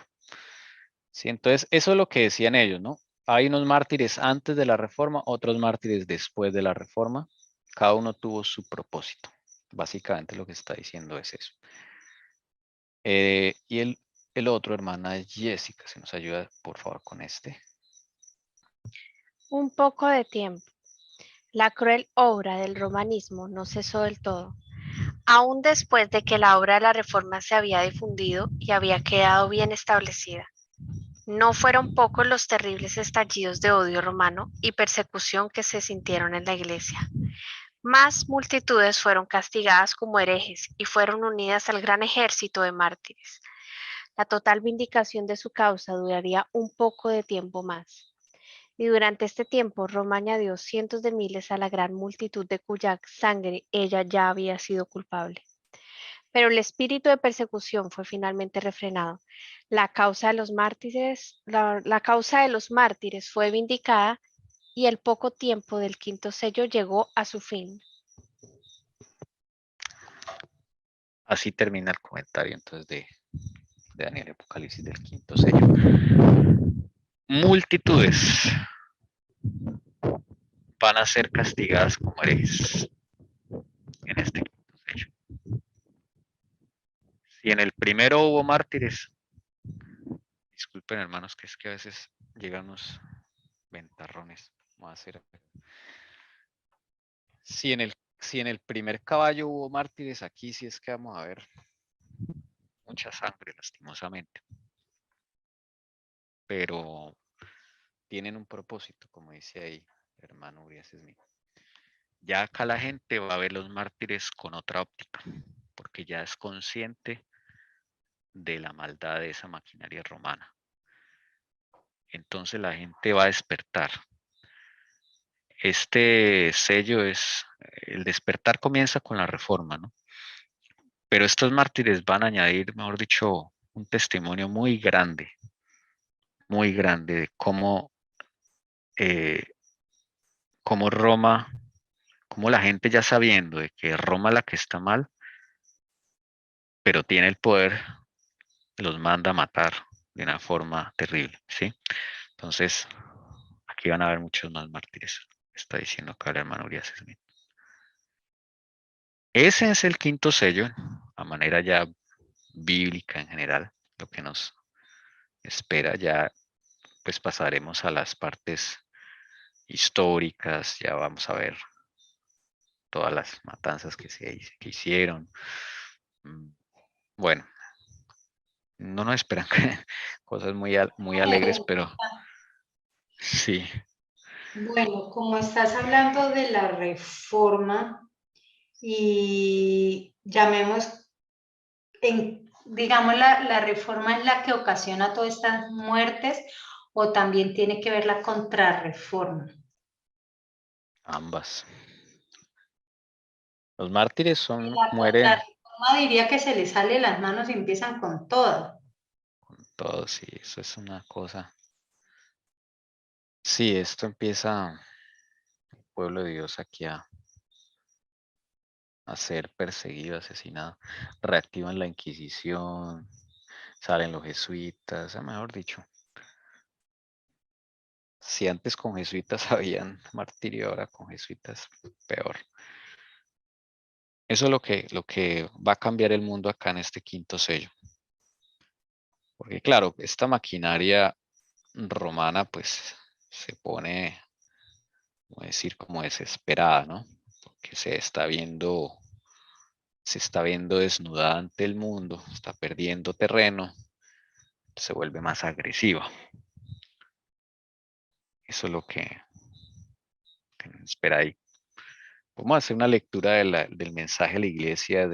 Sí, entonces, eso es lo que decían ellos, ¿no? Hay unos mártires antes de la reforma, otros mártires después de la reforma. Cada uno tuvo su propósito. Básicamente lo que está diciendo es eso. Y el otro, hermana Jessica, si nos ayuda, por favor, con este. Un poco de tiempo. La cruel obra del romanismo no cesó del todo. Aún después de que la obra de la Reforma se había difundido y había quedado bien establecida. No fueron pocos los terribles estallidos de odio romano y persecución que se sintieron en la Iglesia. Más multitudes fueron castigadas como herejes y fueron unidas al gran ejército de mártires. La total vindicación de su causa duraría un poco de tiempo más. Y durante este tiempo Roma añadió cientos de miles a la gran multitud de cuya sangre ella ya había sido culpable. Pero el espíritu de persecución fue finalmente refrenado. La causa de los mártires fue vindicada y el poco tiempo del quinto sello llegó a su fin. Así termina el comentario entonces de Daniel Apocalipsis del quinto sello. Multitudes van a ser castigadas como herejes en este quinto sello. Si en el primero hubo mártires, disculpen hermanos, que es que a veces llegan unos ventarrones. Vamos a hacer. Si en el primer caballo hubo mártires, aquí sí es que vamos a ver mucha sangre, lastimosamente. Pero tienen un propósito, como dice ahí el hermano Urias Smith. Ya acá la gente va a ver los mártires con otra óptica, porque ya es consciente de la maldad de esa maquinaria romana. Entonces la gente va a despertar. Este sello es, el despertar comienza con la reforma, ¿no? Pero estos mártires van a añadir, mejor dicho, un testimonio muy grande de cómo Roma, cómo la gente ya sabiendo de que Roma es la que está mal, pero tiene el poder, los manda a matar de una forma terrible, ¿sí? Entonces, aquí van a haber muchos más mártires, está diciendo acá el hermano Urias Smith. Ese es el quinto sello, a manera ya bíblica en general, lo que nos espera. Ya pues pasaremos a las partes históricas, ya vamos a ver todas las matanzas que hicieron. Bueno, no nos esperan cosas muy alegres, pero sí. Bueno, como estás hablando de la reforma y llamemos, digamos, la reforma es la que ocasiona todas estas muertes o también tiene que ver la contrarreforma. Ambas. Los mártires La mueren contrarreforma diría que se les sale las manos y empiezan con todo. todos y eso es una cosa. Sí, esto empieza el pueblo de Dios aquí a ser perseguido, asesinado. Reactivan la Inquisición, salen los jesuitas, mejor dicho. Si antes con jesuitas habían martirio, ahora con jesuitas peor. Eso es lo que va a cambiar el mundo acá en este quinto sello. Porque claro, esta maquinaria romana pues se pone, como decir, como desesperada, ¿no? Porque se está viendo desnudada ante el mundo, está perdiendo terreno, se vuelve más agresiva. Eso es lo que nos espera ahí. Vamos a hacer una lectura del mensaje a la iglesia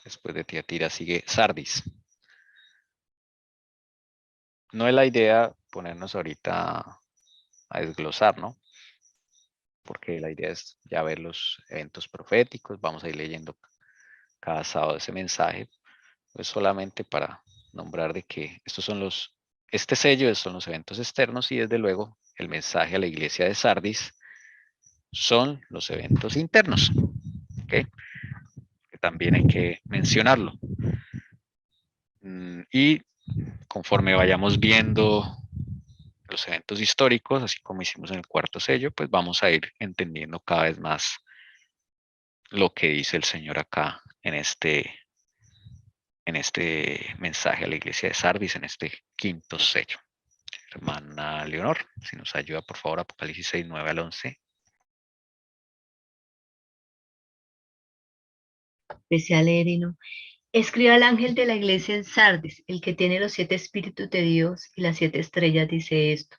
después de Tiatira, sigue Sardis. No es la idea ponernos ahorita a desglosar, ¿no? Porque la idea es ya ver los eventos proféticos, vamos a ir leyendo cada sábado ese mensaje, pues solamente para nombrar de que este sello son los eventos externos y desde luego el mensaje a la iglesia de Sardis son los eventos internos, ¿ok? Que también hay que mencionarlo. Y conforme vayamos viendo los eventos históricos, así como hicimos en el cuarto sello, pues vamos a ir entendiendo cada vez más lo que dice el Señor acá en este mensaje a la iglesia de Sardis, en este quinto sello. Hermana Leonor, si nos ayuda por favor, Apocalipsis 6, 9 al 11. Empecé a leer y no. Escribe al ángel de la iglesia en Sardis, el que tiene los 7 espíritus de Dios y las 7 estrellas, dice esto.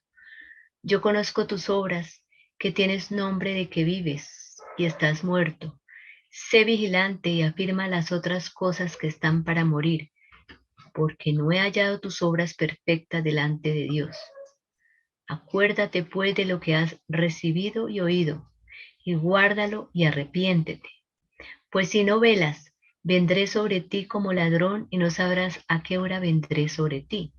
Yo conozco tus obras, que tienes nombre de que vives y estás muerto. Sé vigilante y afirma las otras cosas que están para morir, porque no he hallado tus obras perfectas delante de Dios. Acuérdate pues de lo que has recibido y oído, y guárdalo y arrepiéntete. Pues si no velas, vendré sobre ti como ladrón y no sabrás a qué hora vendré sobre ti.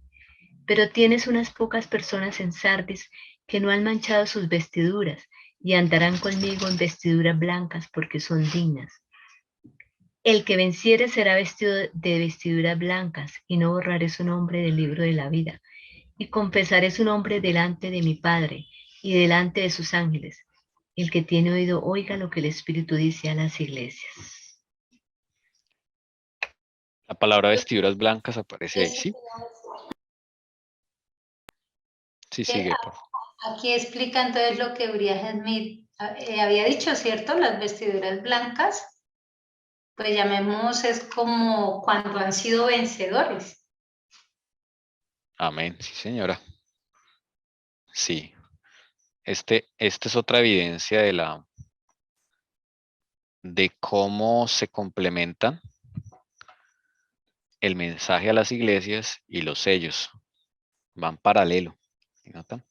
Pero tienes unas pocas personas en Sardis que no han manchado sus vestiduras y andarán conmigo en vestiduras blancas porque son dignas. El que venciere será vestido de vestiduras blancas y no borraré su nombre del libro de la vida y confesaré su nombre delante de mi Padre y delante de sus ángeles. El que tiene oído, oiga lo que el Espíritu dice a las iglesias. La palabra vestiduras blancas aparece ahí, ¿sí? Sí, sigue, por favor. Aquí explica entonces lo que Uriah Smith había dicho, ¿cierto? Las vestiduras blancas, pues llamemos, es como cuando han sido vencedores. Amén, sí señora. Sí, esta es otra evidencia de cómo se complementan el mensaje a las iglesias y los sellos. Van paralelo, ¿sí notan?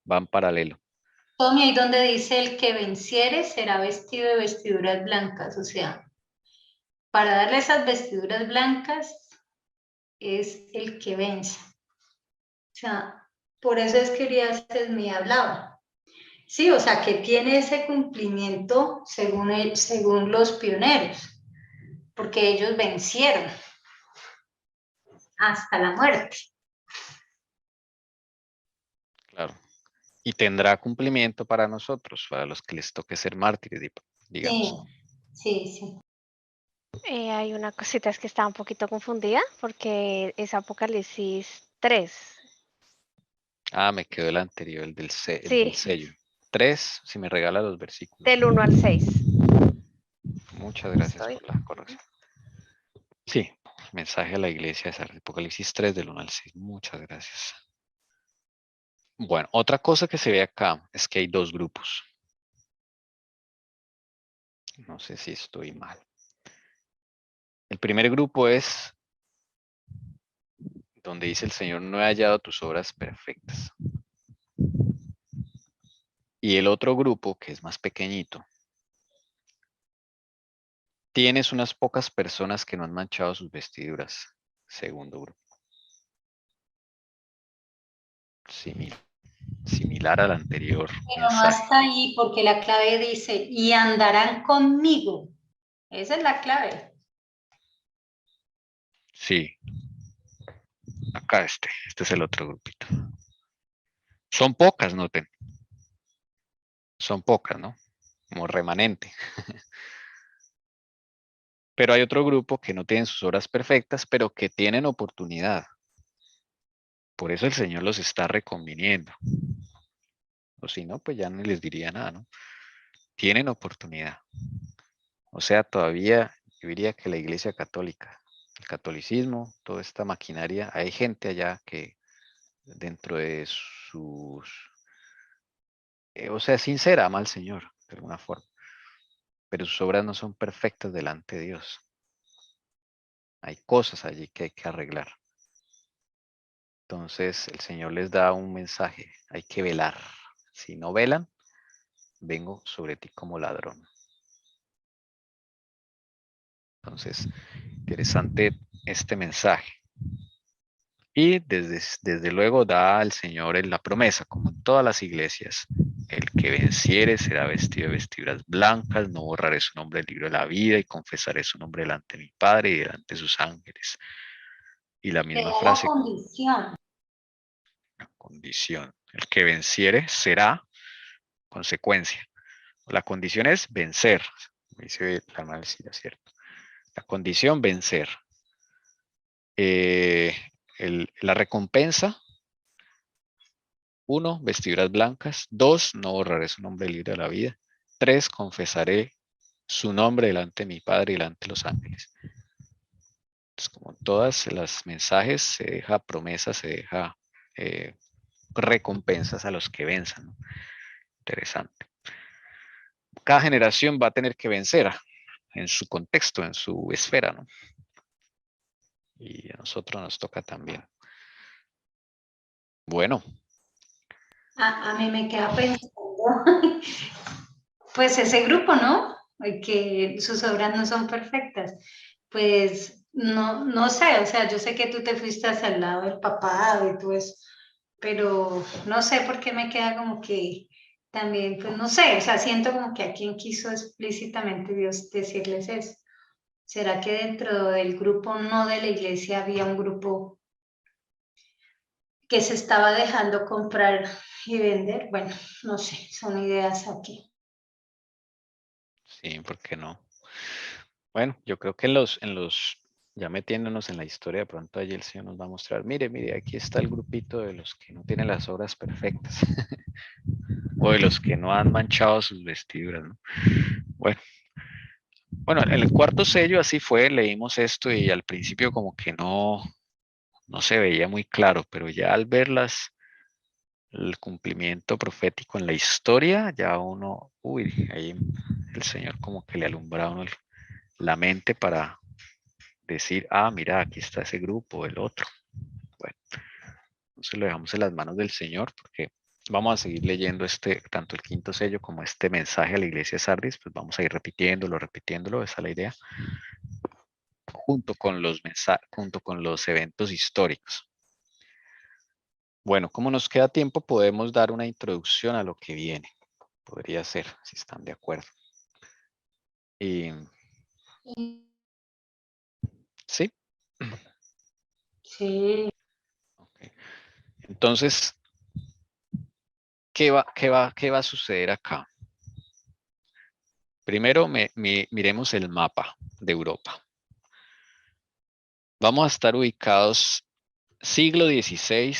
Van paralelo. Tommy, ahí donde dice el que venciere será vestido de vestiduras blancas, o sea, para darle esas vestiduras blancas es el que vence. O sea, por eso es que Uriah Smith hablaba. Sí, o sea, que tiene ese cumplimiento según los pioneros, porque ellos vencieron hasta la muerte. Claro. Y tendrá cumplimiento para nosotros, para los que les toque ser mártires, digamos. Sí. Hay una cosita, es que estaba un poquito confundida porque es Apocalipsis 3. Ah, me quedó el anterior, el del Sí, sello. 3, si me regala los versículos. del 1 al 6. Muchas gracias Estoy. por la corrección. Sí, mensaje a la iglesia de Apocalipsis 3 del 1 al 6. Muchas gracias. Bueno, otra cosa que se ve acá es que hay dos grupos. No sé si estoy mal. El primer grupo es donde dice el Señor, no he hallado tus obras perfectas. Y el otro grupo, que es más pequeñito, tienes unas pocas personas que no han manchado sus vestiduras. Segundo grupo. Similar al anterior Pero no mensaje. hasta ahí, porque la clave dice, y andarán conmigo. Esa es la clave. Sí. Acá este es el otro grupito. Son pocas, noten. Son pocas, ¿no? Como remanente. Pero hay otro grupo que no tienen sus obras perfectas, pero que tienen oportunidad. Por eso el Señor los está reconviniendo. O si no, pues ya no les diría nada, ¿no? Tienen oportunidad. O sea, todavía yo diría que la Iglesia Católica, el catolicismo, toda esta maquinaria, hay gente allá que dentro de sus... o sea, sincera, ama al Señor, de alguna forma. Pero sus obras no son perfectas delante de Dios. Hay cosas allí que hay que arreglar. Entonces el Señor les da un mensaje, hay que velar. Si no velan, vengo sobre ti como ladrón. Entonces, interesante este mensaje. Y desde luego da al Señor la promesa, como en todas las iglesias. El que venciere será vestido de vestiduras blancas, no borraré su nombre del libro de la vida y confesaré su nombre delante de mi Padre y delante de sus ángeles. Y la Te misma da la frase, condición. condición. El que venciere será consecuencia. La condición es vencer. Dice la análisis, ¿cierto? La condición, vencer. La recompensa, 1, vestiduras blancas. 2, no borraré su nombre del libro de la vida. 3, confesaré su nombre delante de mi Padre y delante de los ángeles. Entonces, como en todas las mensajes, se deja promesas, se deja recompensas a los que venzan, ¿no? Interesante. Cada generación va a tener que vencer en su contexto, en su esfera, ¿no? Y a nosotros nos toca también. Bueno. A mí me queda pensando, pues ese grupo, ¿no? Que sus obras no son perfectas. Pues no sé, o sea, yo sé que tú te fuiste hacia el lado del papado y todo eso, pero no sé por qué me queda como que también, pues no sé, o sea, siento como que a quien quiso explícitamente Dios decirles eso. ¿Será que dentro del grupo no de la iglesia había un grupo que se estaba dejando comprar y vender? Bueno, no sé, son ideas aquí. Sí, ¿por qué no? Bueno, yo creo que ya metiéndonos en la historia, de pronto allí el Señor nos va a mostrar, mire, aquí está el grupito de los que no tienen las obras perfectas, o de los que no han manchado sus vestiduras, ¿no? Bueno, en el cuarto sello así fue, leímos esto y al principio como que no se veía muy claro, pero ya al ver el cumplimiento profético en la historia, ya uno, ahí el Señor como que le alumbra a uno la mente para decir, mira, aquí está ese grupo, el otro. Bueno, entonces lo dejamos en las manos del Señor porque vamos a seguir leyendo tanto el quinto sello como este mensaje a la iglesia de Sardis, pues vamos a ir repitiéndolo, esa es la idea, junto con los eventos históricos. Bueno, como nos queda tiempo, podemos dar una introducción a lo que viene. Podría ser, si están de acuerdo. ¿Sí? Sí. Okay. Entonces, ¿qué va a suceder acá? Primero, miremos el mapa de Europa. Vamos a estar ubicados siglo XVI.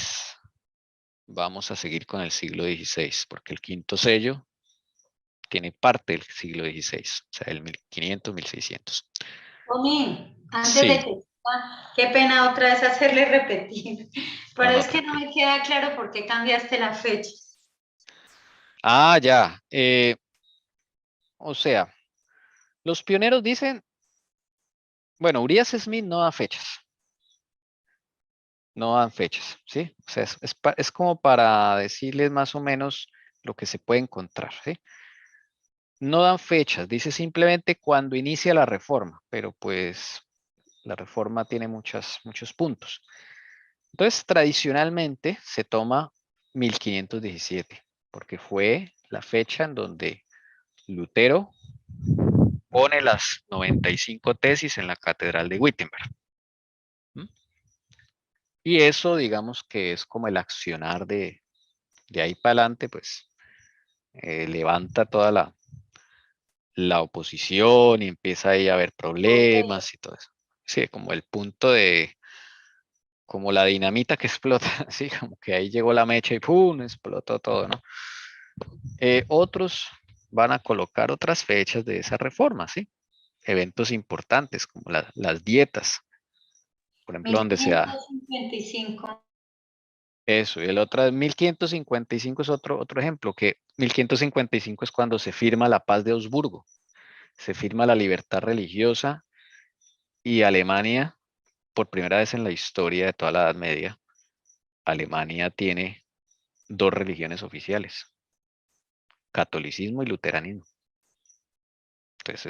Vamos a seguir con el siglo XVI, porque el quinto sello tiene parte del siglo XVI, o sea, el 1500, 1600. Omi, antes de Sí. que... qué pena otra vez hacerle repetir. Pero No, es que no tranquilo. me queda claro por qué cambiaste la fecha. Ah, ya. O sea, los pioneros dicen, bueno, Urias Smith no da fechas. No dan fechas, ¿sí? O sea, es como para decirles más o menos lo que se puede encontrar, ¿sí? No dan fechas, dice simplemente cuando inicia la reforma, pero pues la reforma tiene muchos puntos. Entonces, tradicionalmente se toma 1517, porque fue la fecha en donde Lutero pone las 95 tesis en la Catedral de Wittenberg. ¿Mm? Y eso, digamos que es como el accionar de ahí para adelante, pues levanta toda la oposición y empieza ahí a haber Ok. problemas y todo eso. Sí, como el punto de, como la dinamita que explota, así como que ahí llegó la mecha y ¡pum! Explotó todo, ¿no? Otros van a colocar otras fechas de esa reforma, ¿sí? Eventos importantes como las dietas, por ejemplo, donde se da 1555. eso. Y el otro es 1555 es otro ejemplo, que 1555 es cuando se firma la paz de Augsburgo, se firma la libertad religiosa y Alemania, por primera vez en la historia de toda la Edad Media, Alemania tiene dos religiones oficiales, catolicismo y luteranismo. Entonces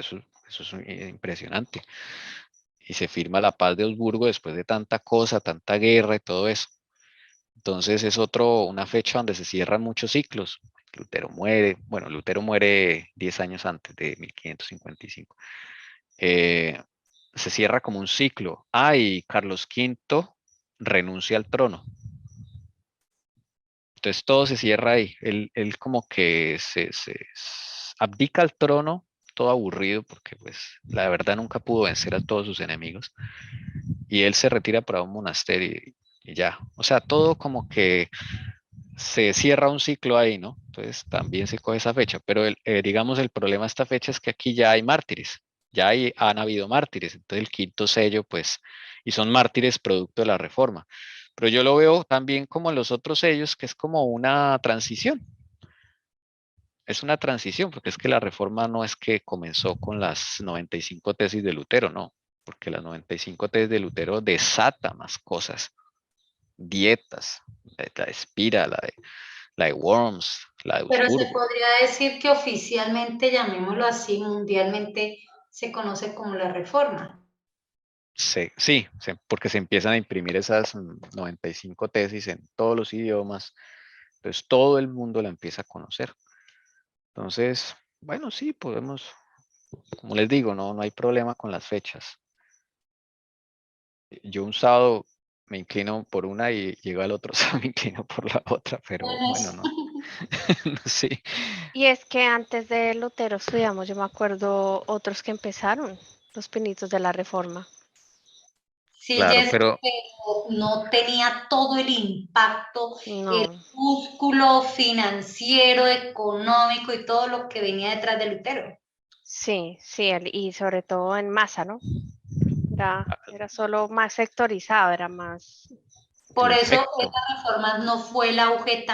eso es impresionante. Y se firma la paz de Augsburgo después de tanta cosa, tanta guerra y todo eso. Entonces es una fecha donde se cierran muchos ciclos. Lutero muere, bueno, Lutero muere 10 años antes de 1555. Eh, Se cierra como un ciclo. Y Carlos V renuncia al trono. Entonces todo se cierra ahí. Él como que se abdica al trono, todo aburrido, porque pues la verdad nunca pudo vencer a todos sus enemigos. Y él se retira para un monasterio y ya. O sea, todo como que se cierra un ciclo ahí, ¿no? Entonces también se coge esa fecha. Pero digamos, el problema de esta fecha es que aquí ya hay mártires. Han habido mártires. Entonces el quinto sello, pues, y son mártires producto de la reforma. Pero yo lo veo también como en los otros sellos, que es como una transición. Es una transición, porque es que la reforma no es que comenzó con las 95 tesis de Lutero, no, porque las 95 tesis de Lutero desata más cosas, dietas, la de Spira, la de Worms, la de Pero se Augsburgo. podría decir que oficialmente, llamémoslo así, mundialmente se conoce como la Reforma. Sí, porque se empiezan a imprimir esas 95 tesis en todos los idiomas, entonces todo el mundo la empieza a conocer. Entonces, bueno, sí, podemos, como les digo, no hay problema con las fechas. Yo un sábado me inclino por una y llego al otro sábado me inclino por la otra, pero Bueno, bueno, no, no sé. Y es que antes de Lutero estudiamos, yo me acuerdo otros que empezaron, los pinitos de la Reforma. sí, Claro, Jess, pero pero no tenía todo el impacto, el No, músculo financiero, económico y todo lo que venía detrás de Lutero. sí, sí, y sobre todo en masa, ¿no? Era solo más sectorizado, era más, Por el eso efecto, esa reforma no fue el auge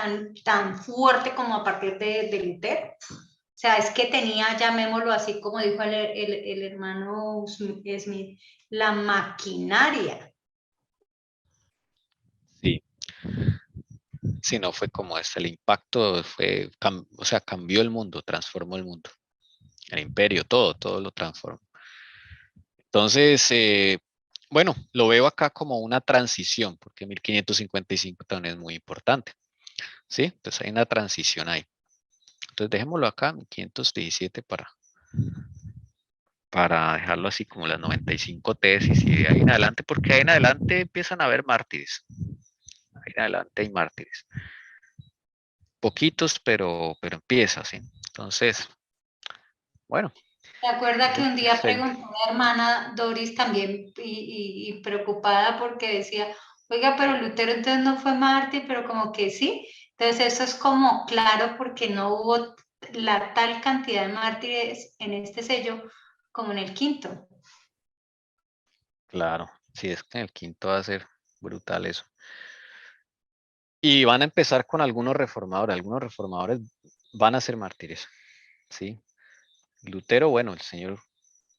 tan fuerte como a partir de Lutero. O sea, es que tenía, llamémoslo así, como dijo el hermano Smith, la maquinaria. sí, sí, no fue como el impacto fue, o sea, cambió el mundo, transformó el mundo, el imperio, todo lo transformó. Entonces, bueno, lo veo acá como una transición, porque 1555 también es muy importante, ¿sí? Entonces hay una transición ahí. Entonces dejémoslo acá, 1517 para dejarlo así como las 95 tesis y de ahí en adelante, porque ahí en adelante empiezan a haber mártires. Ahí en adelante hay mártires. Poquitos, pero empieza, ¿sí? Entonces, bueno, ¿Te acuerdas que ese un es día el... preguntó mi hermana Doris también y preocupada porque decía, oiga, pero Lutero entonces no fue mártir, pero como que sí? Entonces eso es como claro porque no hubo la tal cantidad de mártires en este sello como en el quinto. Claro, sí, es que en el quinto va a ser brutal eso. Y van a empezar con algunos reformadores van a ser mártires, ¿sí? Lutero, bueno, el Señor,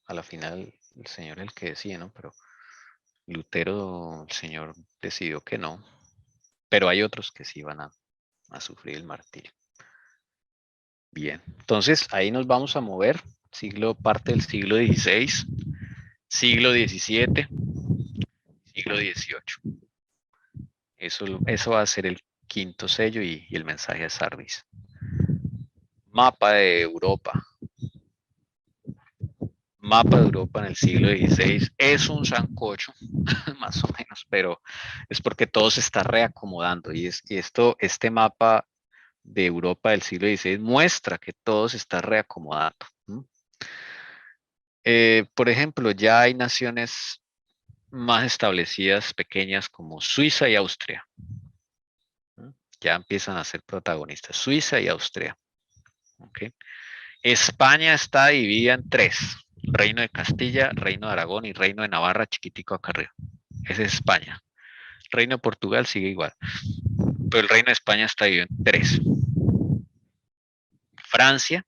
a la final, el Señor es el que decide, ¿no? Pero Lutero, el Señor decidió que no, pero hay otros que sí van a sufrir el martirio. Bien, entonces ahí nos vamos a mover, parte del siglo XVI, siglo XVII, siglo XVIII. Eso va a ser el quinto sello y el mensaje de Sardis. Mapa de Europa. Mapa de Europa en el siglo XVI es un sancocho, más o menos, pero es porque todo se está reacomodando y este mapa de Europa del siglo XVI muestra que todo se está reacomodando. Por ejemplo, ya hay naciones más establecidas, pequeñas, como Suiza y Austria. Ya empiezan a ser protagonistas, Suiza y Austria. ¿Okay? España está dividida en tres: Reino de Castilla, Reino de Aragón y Reino de Navarra, chiquitico acá arriba. Ese es España. Reino de Portugal sigue igual, pero el Reino de España está dividido en tres. Francia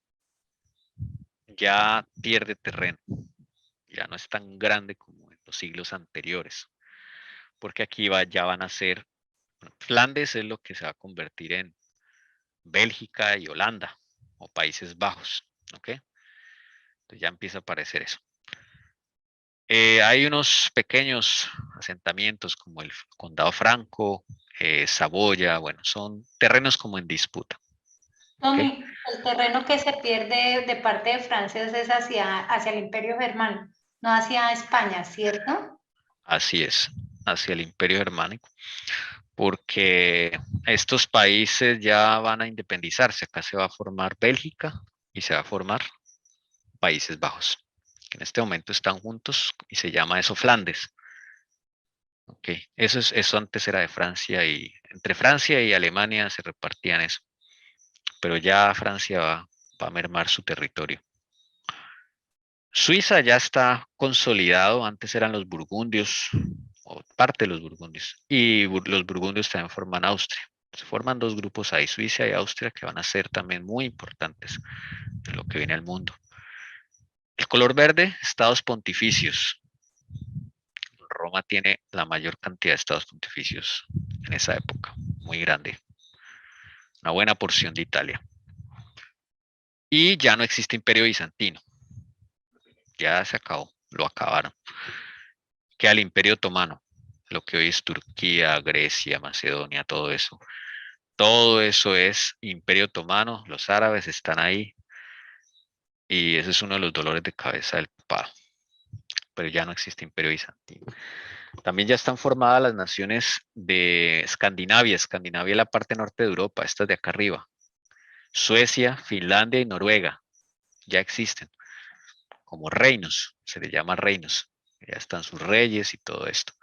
ya pierde terreno, ya no es tan grande como en los siglos anteriores, porque aquí ya van a ser, Flandes es lo que se va a convertir en Bélgica y Holanda, o Países Bajos, ¿ok? Entonces ya empieza a aparecer eso. Hay unos pequeños asentamientos como el Condado Franco, Saboya, bueno, son terrenos como en disputa. ¿Okay? Tommy, el terreno que se pierde de parte de Francia es hacia el Imperio Germano, no hacia España, ¿cierto? Así es, hacia el Imperio Germánico, porque estos países ya van a independizarse. Acá se va a formar Bélgica y se va a formar Países Bajos, que en este momento están juntos y se llama eso Flandes. Ok, eso antes era de Francia y entre Francia y Alemania se repartían eso, pero ya Francia va a mermar su territorio. Suiza ya está consolidado, antes eran los burgundios, o parte de los burgundios, y los burgundios también forman Austria. Se forman dos grupos ahí, Suiza y Austria, que van a ser también muy importantes en lo que viene al mundo. El color verde, estados pontificios. Roma tiene la mayor cantidad de estados pontificios en esa época, muy grande. Una buena porción de Italia. Y ya no existe imperio bizantino. Ya se acabó, lo acabaron. Queda el imperio otomano, lo que hoy es Turquía, Grecia, Macedonia, todo eso. Todo eso es imperio otomano, los árabes están ahí. Y ese es uno de los dolores de cabeza del papado. Pero ya no existe imperio bizantino. También ya están formadas las naciones de Escandinavia. Escandinavia es la parte norte de Europa, estas de acá arriba. Suecia, Finlandia y Noruega ya existen como reinos, se les llama reinos. Ya están sus reyes y todo esto.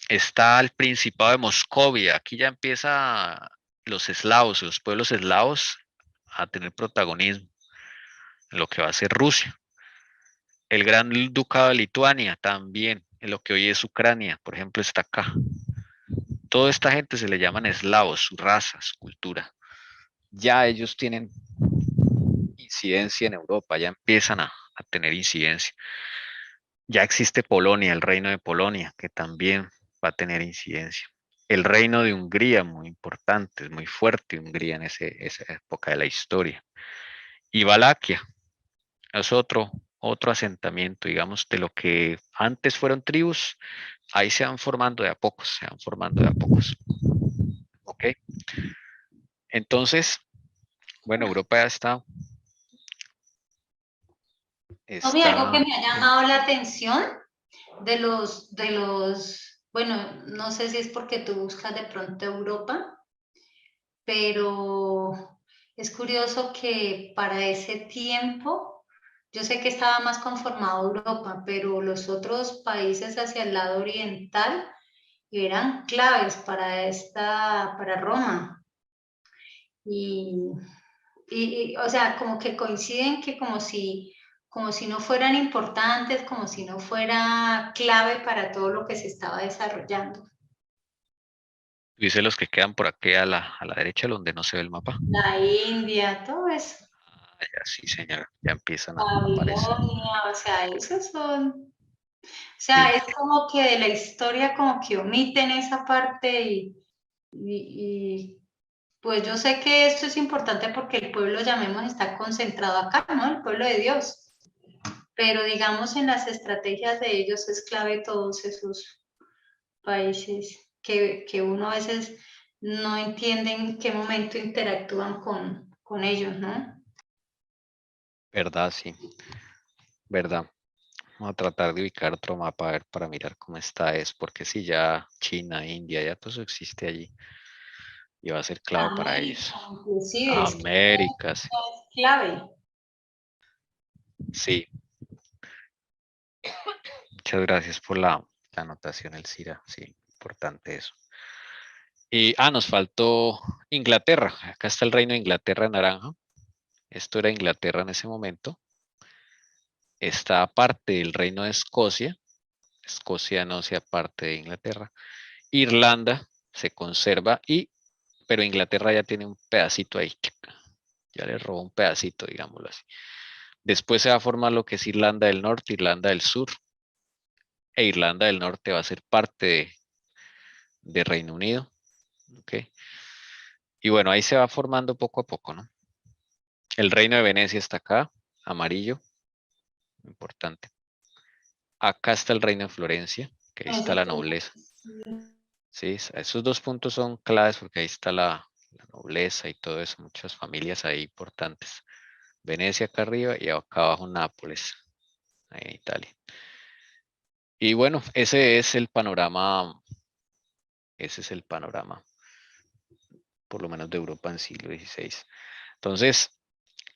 Está el Principado de Moscovia. Aquí ya empieza los eslavos, los pueblos eslavos a tener protagonismo en lo que va a ser Rusia. El Gran Ducado de Lituania también, en lo que hoy es Ucrania, por ejemplo, está acá. Toda esta gente se le llaman eslavos, su raza, su cultura. Ya ellos tienen incidencia en Europa, ya empiezan a tener incidencia. Ya existe Polonia, el reino de Polonia, que también va a tener incidencia. El reino de Hungría, muy importante, es muy fuerte Hungría en esa época de la historia. Y Valaquia es otro asentamiento, digamos, de lo que antes fueron tribus, ahí se van formando de a pocos, ¿Ok? Entonces, bueno, Europa ya está. Tommy, algo que me ha llamado la atención bueno, no sé si es porque tú buscas de pronto Europa, pero es curioso que para ese tiempo, yo sé que estaba más conformado Europa, pero los otros países hacia el lado oriental eran claves para Roma. O sea, como que coinciden que como si no fueran importantes, como si no fuera clave para todo lo que se estaba desarrollando. Dice los que quedan por aquí a la derecha, donde no se ve el mapa. La India, todo eso. Ah, ya, sí, señora, ya empiezan a aparecer. Babilonia, o sea, esos son, o Sí, sea, es como que de la historia como que omiten esa parte y pues yo sé que esto es importante porque el pueblo, llamemos, está concentrado acá, ¿no? El pueblo de Dios. Pero digamos en las estrategias de ellos es clave todos esos países que uno a veces no entiende en qué momento interactúan con ellos, ¿no? verdad, sí, verdad. Vamos a tratar de ubicar otro mapa a ver para mirar cómo está es, porque si ya China, India, ya todo eso existe allí y va a ser clave para ellos. América, inclusive, es que Américas, es clave. sí. Muchas gracias por la anotación, Elcira. Sí, importante eso. Y, nos faltó Inglaterra. Acá está el reino de Inglaterra en naranja. Esto era Inglaterra en ese momento. Está parte del reino de Escocia. Escocia no sea parte de Inglaterra. Irlanda se conserva pero Inglaterra ya tiene un pedacito ahí. Ya le robó un pedacito, digámoslo así. Después se va a formar lo que es Irlanda del Norte, Irlanda del Sur. E Irlanda del Norte va a ser parte de Reino Unido. ¿Ok? Y bueno, ahí se va formando poco a poco, ¿no? El reino de Venecia está acá, amarillo, importante. Acá está el reino de Florencia, que ahí está Eso la te- nobleza. Sí, esos dos puntos son claves porque ahí está la nobleza y todo eso, muchas familias ahí importantes. Venecia acá arriba y acá abajo Nápoles, ahí en Italia. Y bueno, ese es el panorama, por lo menos de Europa en siglo XVI. Entonces,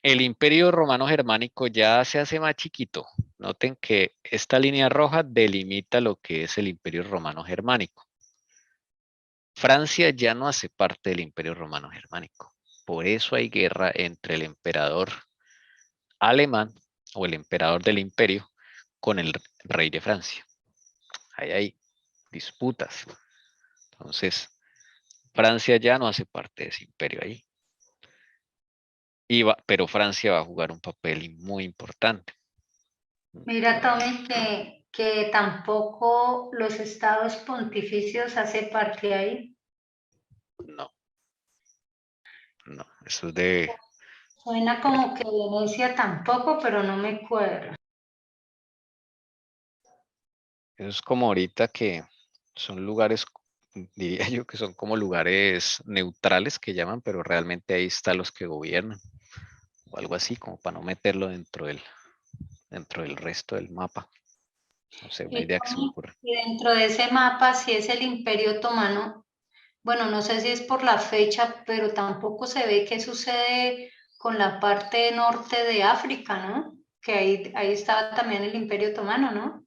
el Imperio Romano Germánico ya se hace más chiquito. Noten que esta línea roja delimita lo que es el Imperio Romano Germánico. Francia ya no hace parte del Imperio Romano Germánico. Por eso hay guerra entre el emperador alemán o el emperador del imperio con el rey de Francia. Ahí hay disputas. Entonces, Francia ya no hace parte de ese imperio ahí. Pero Francia va a jugar un papel muy importante. Mira, Tommy, que tampoco los estados pontificios hace parte ahí. No, no, eso es de... Suena como que Venecia tampoco, pero no me cuadra. Eso es como ahorita que son lugares, diría yo que son como lugares neutrales que llaman, pero realmente ahí están los que gobiernan. O algo así, como para no meterlo dentro del resto del mapa. No sé, una Y, idea que se me ocurre. y dentro de ese mapa, si es el Imperio Otomano, bueno, no sé si es por la fecha, pero tampoco se ve qué sucede con la parte norte de África, ¿no? Que ahí estaba también el Imperio Otomano, ¿no?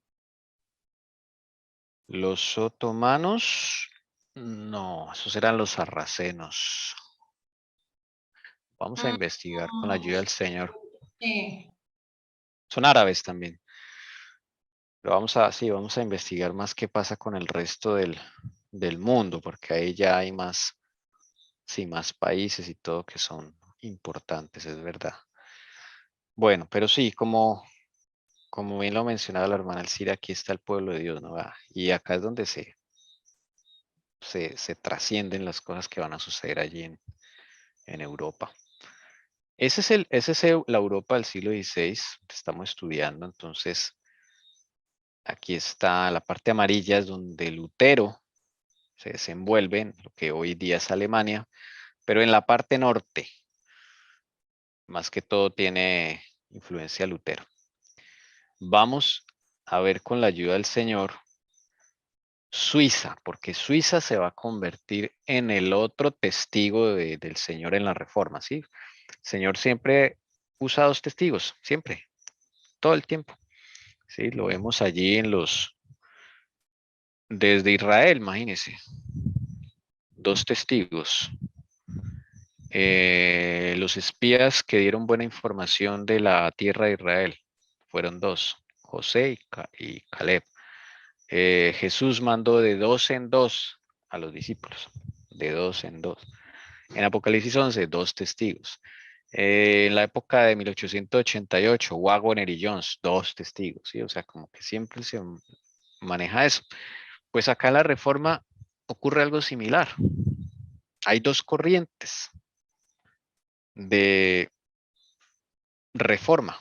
Los otomanos, no, esos eran los sarracenos. Vamos a Mm, investigar con la ayuda del Señor. sí. Son árabes también. Pero sí, vamos a investigar más qué pasa con el resto del mundo, porque ahí ya hay más, sí, más países y todo que son importantes, es verdad. Bueno, pero sí, como bien lo mencionaba la hermana Alcira, aquí está el pueblo de Dios, ¿no? Y acá es donde se trascienden las cosas que van a suceder allí en Europa. La Europa del siglo XVI que estamos estudiando. Entonces, aquí está la parte amarilla, es donde Lutero se desenvuelve en lo que hoy día es Alemania, pero en la parte norte, más que todo tiene influencia Lutero. Vamos a ver con la ayuda del Señor Suiza, porque Suiza se va a convertir en el otro testigo del Señor en la Reforma, ¿sí? El Señor siempre usa dos testigos, siempre, todo el tiempo, ¿sí? Lo vemos allí desde Israel, imagínense, dos testigos. Los espías que dieron buena información de la tierra de Israel fueron dos, José y Caleb. Jesús mandó de dos en dos a los discípulos. de 2 en 2. En Apocalipsis 11, 2 testigos. En la época de 1888, Waggoner y Jones, 2 testigos, ¿sí? O sea, como que siempre se maneja eso. Pues acá en la Reforma ocurre algo similar. Hay 2 corrientes de reforma,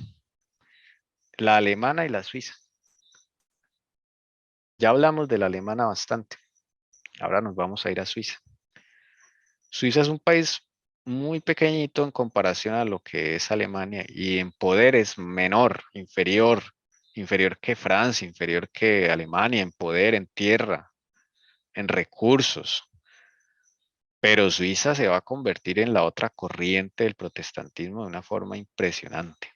la alemana y la suiza. Ya hablamos de la alemana bastante. Ahora nos vamos a ir a Suiza. Suiza es un país muy pequeñito en comparación a lo que es Alemania y en poder es menor, inferior que Francia, inferior que Alemania, en poder, en tierra, en recursos. Pero Suiza se va a convertir en la otra corriente del protestantismo de una forma impresionante.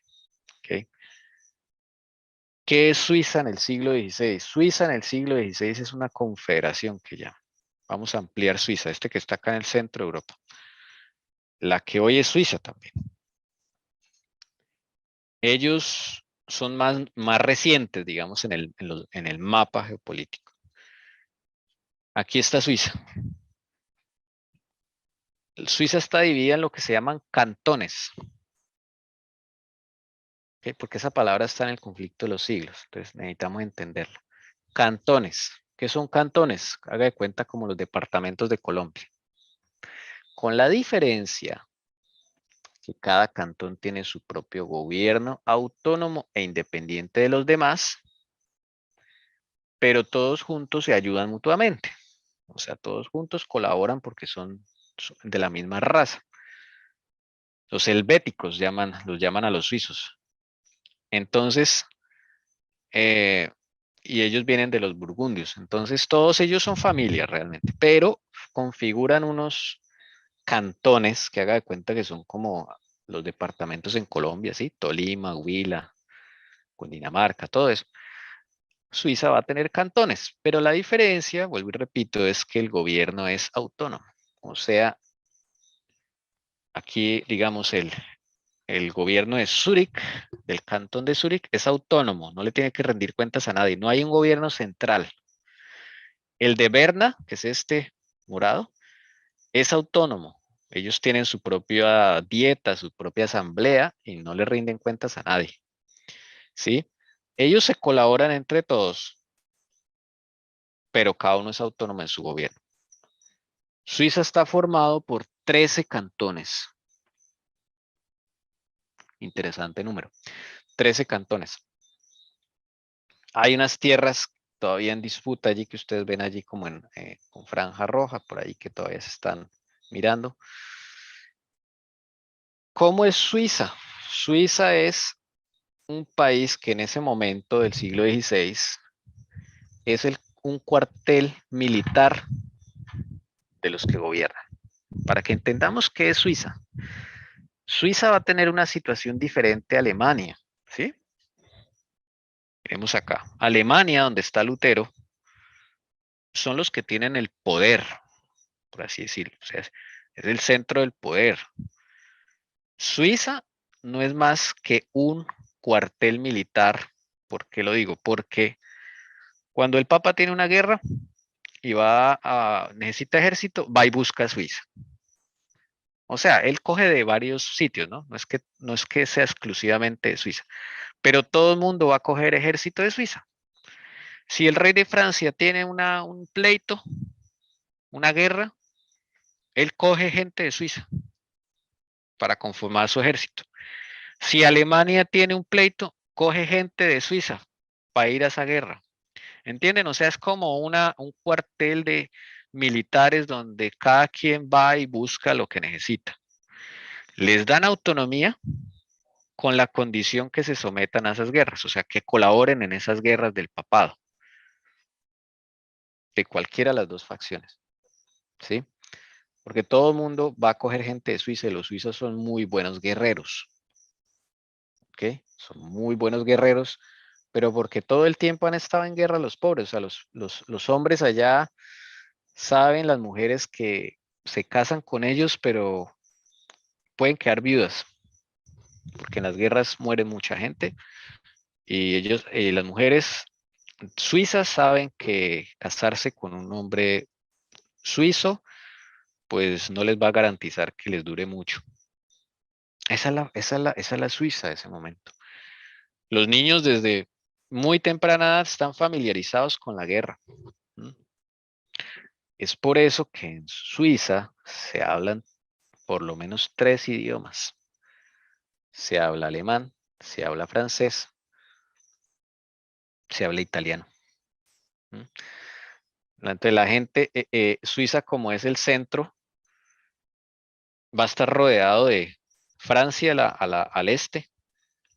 ¿Okay? ¿Qué es Suiza en el siglo XVI? Suiza en el siglo XVI es una confederación que ya. Vamos a ampliar Suiza, este que está acá en el centro de Europa. La que hoy es Suiza también. Ellos son más recientes, digamos, en el mapa geopolítico. Aquí está Suiza. Suiza está dividida en lo que se llaman cantones. ¿Okay? Porque esa palabra está en el conflicto de los siglos. Entonces necesitamos entenderla. Cantones. ¿Qué son cantones? Haga de cuenta como los departamentos de Colombia. Con la diferencia que cada cantón tiene su propio gobierno autónomo e independiente de los demás, pero todos juntos se ayudan mutuamente. O sea, todos juntos colaboran porque son de la misma raza. Los helvéticos los llaman a los suizos. Entonces, y ellos vienen de los burgundios. Entonces, todos ellos son familia realmente, pero configuran unos cantones que haga de cuenta que son como los departamentos en Colombia, ¿sí? Tolima, Huila, Cundinamarca, todo eso. Suiza va a tener cantones, pero la diferencia, vuelvo y repito, es que el gobierno es autónomo. O sea, aquí, digamos, el gobierno de Zúrich, del cantón de Zúrich, es autónomo, no le tiene que rendir cuentas a nadie, no hay un gobierno central. El de Berna, que es este morado, es autónomo. Ellos tienen su propia dieta, su propia asamblea y no le rinden cuentas a nadie. ¿Sí? Ellos se colaboran entre todos, pero cada uno es autónomo en su gobierno. Suiza está formado por 13 cantones. Interesante número. 13 cantones. Hay unas tierras todavía en disputa allí que ustedes ven allí como con franja roja, por ahí que todavía se están mirando. ¿Cómo es Suiza? Suiza es un país que en ese momento del siglo XVI es un cuartel militar de los que gobiernan. Para que entendamos qué es Suiza. Suiza va a tener una situación diferente a Alemania, ¿sí? Miremos acá. Alemania, donde está Lutero, son los que tienen el poder, por así decirlo. O sea, es el centro del poder. Suiza no es más que un cuartel militar. ¿Por qué lo digo? Porque cuando el Papa tiene una guerra y necesita ejército, va y busca a Suiza. O sea, él coge de varios sitios, ¿no? No es que sea exclusivamente de Suiza, pero todo el mundo va a coger ejército de Suiza. Si el rey de Francia tiene un pleito, una guerra, él coge gente de Suiza para conformar su ejército. Si Alemania tiene un pleito, coge gente de Suiza para ir a esa guerra. ¿Entienden? O sea, es como un cuartel de militares donde cada quien va y busca lo que necesita. Les dan autonomía con la condición que se sometan a esas guerras, o sea, que colaboren en esas guerras del papado, de cualquiera de las dos facciones, ¿sí? Porque todo el mundo va a coger gente de Suiza y los suizos son muy buenos guerreros, ¿ok? Son muy buenos guerreros, pero porque todo el tiempo han estado en guerra los pobres, o sea, los hombres allá saben, las mujeres que se casan con ellos, pero pueden quedar viudas, porque en las guerras muere mucha gente y las mujeres suizas saben que casarse con un hombre suizo pues no les va a garantizar que les dure mucho. Esa es la Suiza de ese momento. Los niños desde muy temprana edad están familiarizados con la guerra. Es por eso que en Suiza se hablan por lo menos 3 idiomas. Se habla alemán, se habla francés, se habla italiano. Entonces la gente, Suiza como es el centro, va a estar rodeado de Francia al este,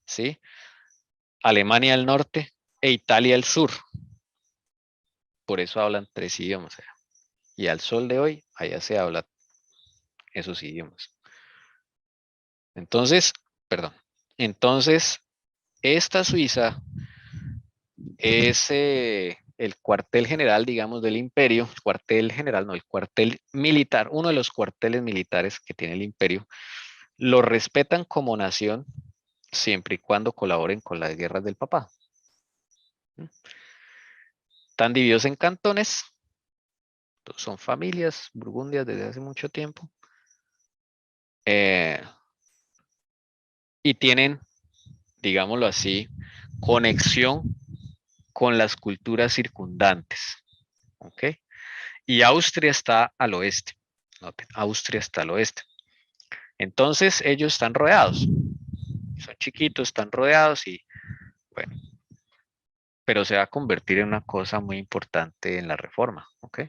¿sí? Alemania al norte e Italia al sur. Por eso hablan 3 idiomas. Y al sol de hoy, allá se habla esos idiomas. Entonces, perdón. Entonces, esta Suiza es el cuartel general, digamos, del imperio. El cuartel general, no, el cuartel militar, uno de los cuarteles militares que tiene el imperio. Lo respetan como nación siempre y cuando colaboren con las guerras del papá. Están divididos en cantones. Son familias burgundias desde hace mucho tiempo. Y tienen, digámoslo así, conexión con las culturas circundantes. ¿Ok? Y Austria está al oeste. Noten, Austria está al oeste. Entonces ellos están rodeados. Son chiquitos, están rodeados y bueno. Pero se va a convertir en una cosa muy importante en la reforma. ¿Ok?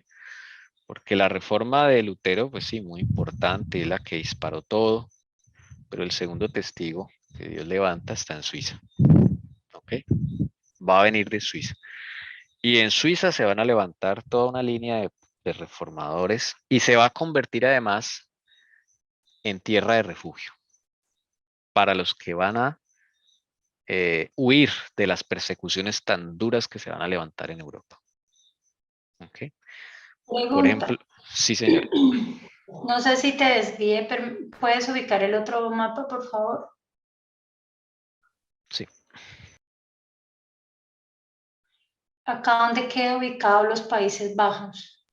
Porque la reforma de Lutero, pues sí, muy importante, es la que disparó todo. Pero el segundo testigo que Dios levanta está en Suiza. ¿Ok? Va a venir de Suiza. Y en Suiza se van a levantar toda una línea de reformadores y se va a convertir además en tierra de refugio para los que van a huir de las persecuciones tan duras que se van a levantar en Europa. ¿Okay? Por Pregunta. ejemplo, sí, señor. No sé si te desvíe, pero ¿puedes ubicar el otro mapa, por favor? Sí. Acá donde quedan ubicados los Países Bajos.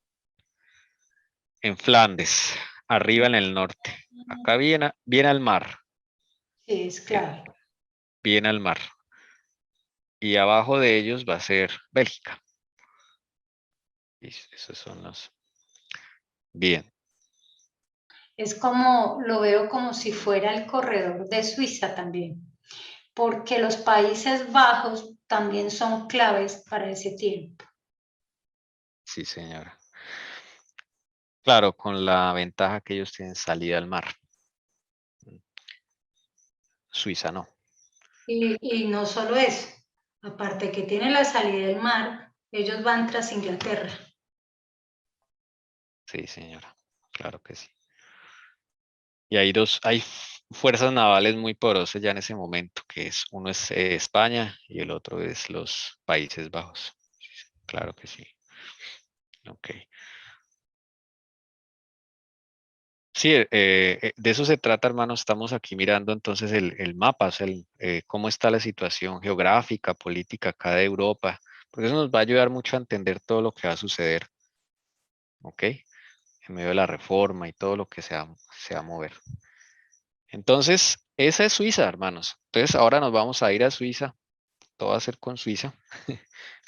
En Flandes, arriba en el norte. Acá viene al mar. Sí, es clave. Viene al mar. Y abajo de ellos va a ser Bélgica. Y esos son los... Bien. Es como, lo veo como si fuera el corredor de Suiza también, porque los Países Bajos también son claves para ese tiempo. Sí, señora. Claro, con la ventaja que ellos tienen salida al mar. Suiza no. Y no solo eso, aparte que tiene la salida del mar, ellos van tras Inglaterra. Sí, señora. Claro que sí. Y hay fuerzas navales muy poderosas ya en ese momento, que es uno es España y el otro es los Países Bajos. Claro que sí. Ok. Sí, de eso se trata, hermanos. Estamos aquí mirando entonces el mapa, o sea, cómo está la situación geográfica, política acá de Europa, porque eso nos va a ayudar mucho a entender todo lo que va a suceder, ¿ok? En medio de la reforma y todo lo que se va a mover. Entonces, esa es Suiza, hermanos. Entonces, ahora nos vamos a ir a Suiza. Todo va a ser con Suiza en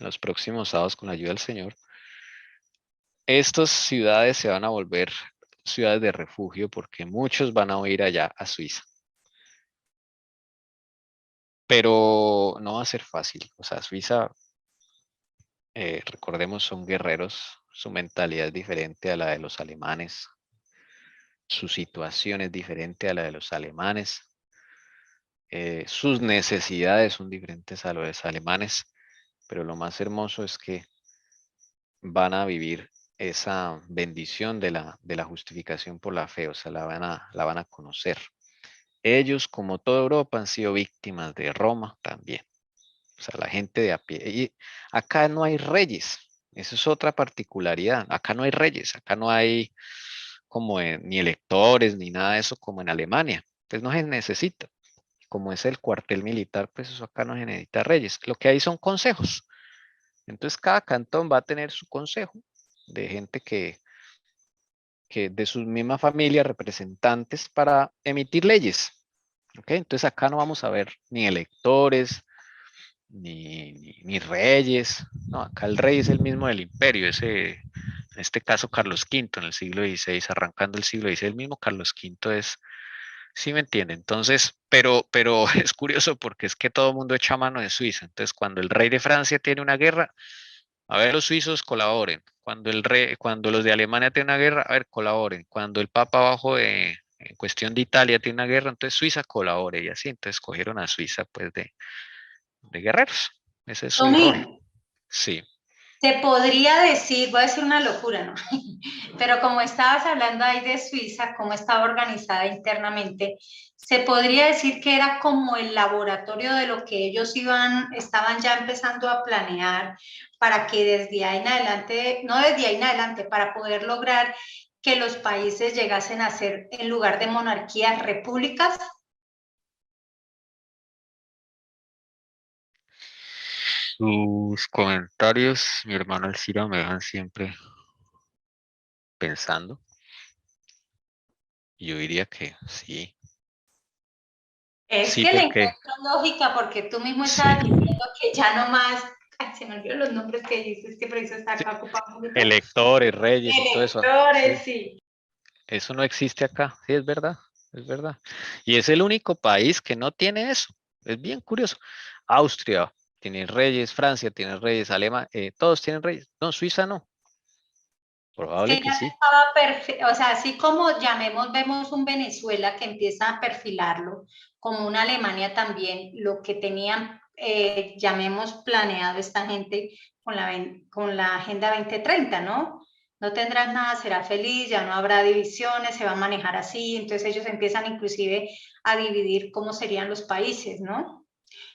los próximos sábados con la ayuda del Señor. Estas ciudades se van a volver ciudades de refugio porque muchos van a ir allá a Suiza. Pero no va a ser fácil. O sea, Suiza, recordemos, son guerreros. Su mentalidad es diferente a la de los alemanes. Su situación es diferente a la de los alemanes. Sus necesidades son diferentes a los alemanes. Pero lo más hermoso es que van a vivir esa bendición de la justificación por la fe. O sea, la van a conocer. Ellos, como toda Europa, han sido víctimas de Roma también. O sea, la gente de a pie. Y acá no hay reyes. Esa es otra particularidad. Acá no hay reyes. Acá no hay como ni electores ni nada de eso como en Alemania. Pues no se necesita. Como es el cuartel militar, pues eso acá no se necesita reyes. Lo que hay son consejos. Entonces cada cantón va a tener su consejo de gente que que de su misma familia representantes para emitir leyes. ¿Ok? Entonces acá no vamos a ver ni electores, ni reyes. No, acá el rey es el mismo del imperio, en este caso Carlos V en el siglo XVI, arrancando el siglo XVI, el mismo Carlos V es, sí me entiende. Entonces, pero es curioso porque es que todo el mundo echa mano de Suiza. Entonces, cuando el rey de Francia tiene una guerra, a ver, los suizos colaboren. Cuando los de Alemania tienen una guerra, a ver, colaboren. Cuando el Papa abajo en cuestión de Italia tiene una guerra, entonces Suiza colabore y así. Entonces cogieron a Suiza pues de guerreros. Ese es su rol. Tommy, Sí. te podría decir, voy a decir una locura, ¿no? Pero como estabas hablando ahí de Suiza, cómo estaba organizada internamente, se podría decir que era como el laboratorio de lo que ellos estaban ya empezando a planear para que desde ahí en adelante, no desde ahí en adelante, para poder lograr que los países llegasen a ser, en lugar de monarquías, repúblicas. Sus comentarios, mi hermano Alcira, me dejan siempre pensando. Yo diría que sí. Es Sí, que le porque encuentro lógica porque tú mismo sí, estabas diciendo que ya no más, ay, se me olvidó los nombres que dices, que por eso está sí, acá ocupado un poquito. electores, reyes y todo eso. Sí, Electores, sí. eso no existe acá. Sí, es verdad, es verdad. Y es el único país que no tiene eso. Es bien curioso. Austria tiene reyes, Francia tiene reyes, Alemania, todos tienen reyes. No, Suiza no. Es Probable que que ya sí. estaba perfecto, o sea, así como vemos un Venezuela que empieza a perfilarlo, como una Alemania también, lo que tenían, llamemos planeado esta gente con la Agenda 2030, ¿no? No tendrás nada, será feliz, ya no habrá divisiones, se va a manejar así, entonces ellos empiezan inclusive a dividir cómo serían los países, ¿no?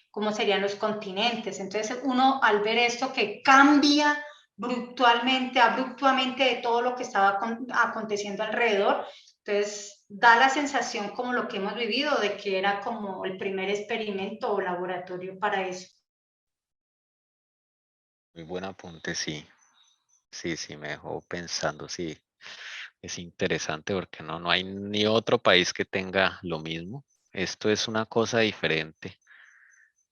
Cómo serían los continentes. Entonces uno al ver esto que cambia abruptamente de todo lo que estaba aconteciendo alrededor, entonces da la sensación como lo que hemos vivido, de que era como el primer experimento o laboratorio para eso. Muy buen apunte, sí. Sí, sí, me dejó pensando, sí. Es interesante porque no hay ni otro país que tenga lo mismo. Esto es una cosa diferente.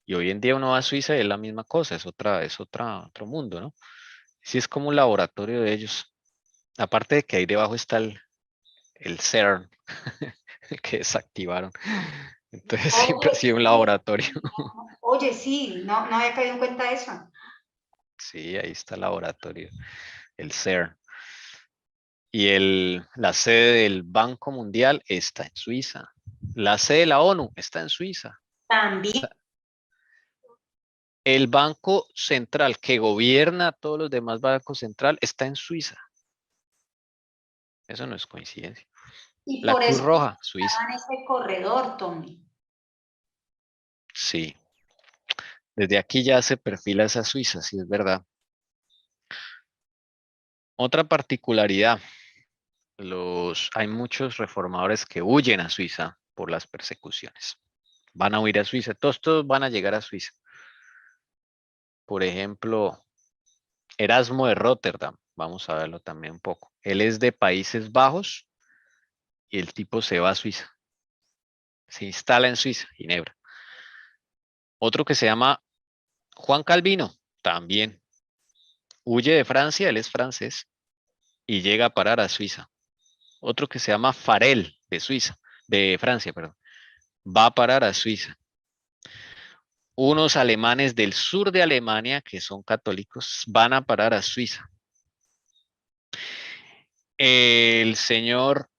Y hoy en día uno va a Suiza y es la misma cosa, otro mundo, ¿no? Sí, es como un laboratorio de ellos. Aparte de que ahí debajo está el CERN, el que desactivaron. Entonces siempre ha Oye, sido un laboratorio. oye, sí, no había caído en cuenta de eso. Sí, ahí está el laboratorio, el CERN. Y la sede del Banco Mundial está en Suiza. La sede de la ONU está en Suiza. También. El Banco Central que gobierna a todos los demás bancos centrales está en Suiza. Eso no es coincidencia. Y La por Cruz eso Roja, Suiza. en ese corredor, Tommy. Sí. Desde aquí ya se perfila esa Suiza, sí es verdad. Otra particularidad, hay muchos reformadores que huyen a Suiza por las persecuciones. Van a huir a Suiza, todos van a llegar a Suiza. Por ejemplo, Erasmo de Rotterdam, vamos a verlo también un poco. Él es de Países Bajos y el tipo se va a Suiza. Se instala en Suiza, Ginebra. Otro que se llama Juan Calvino, también huye de Francia, él es francés, y llega a parar a Suiza. Otro que se llama Farel, de Francia, perdón, va a parar a Suiza. Unos alemanes del sur de Alemania, que son católicos, van a parar a Suiza. El señor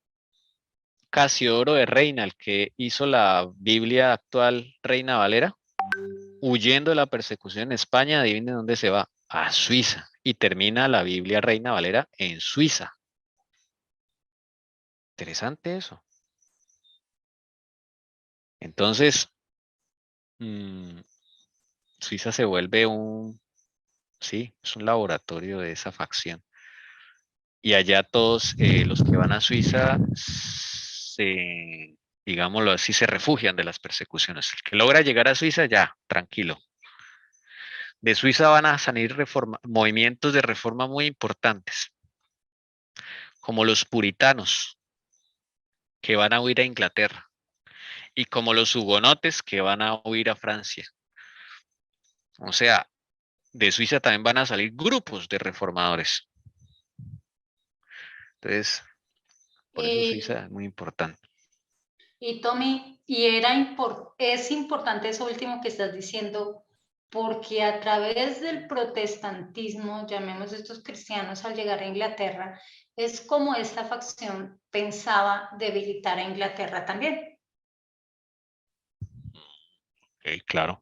Casiodoro de Reina, el que hizo la Biblia actual Reina Valera, huyendo de la persecución en España, adivinen dónde se va, a Suiza, y termina la Biblia Reina Valera en Suiza. Interesante eso. Entonces, Suiza se vuelve sí, es un laboratorio de esa facción. Y allá todos los que van a Suiza, digámoslo así, se refugian de las persecuciones. El que logra llegar a Suiza, ya, tranquilo. De Suiza van a salir movimientos de reforma muy importantes, como los puritanos que van a huir a Inglaterra y como los hugonotes que van a huir a Francia. O sea, de Suiza también van a salir grupos de reformadores. Entonces, por eso Suiza es muy importante. Y Tommy, es importante eso último que estás diciendo, porque a través del protestantismo, llamemos estos cristianos, al llegar a Inglaterra, es como esta facción pensaba debilitar a Inglaterra también. Okay, claro.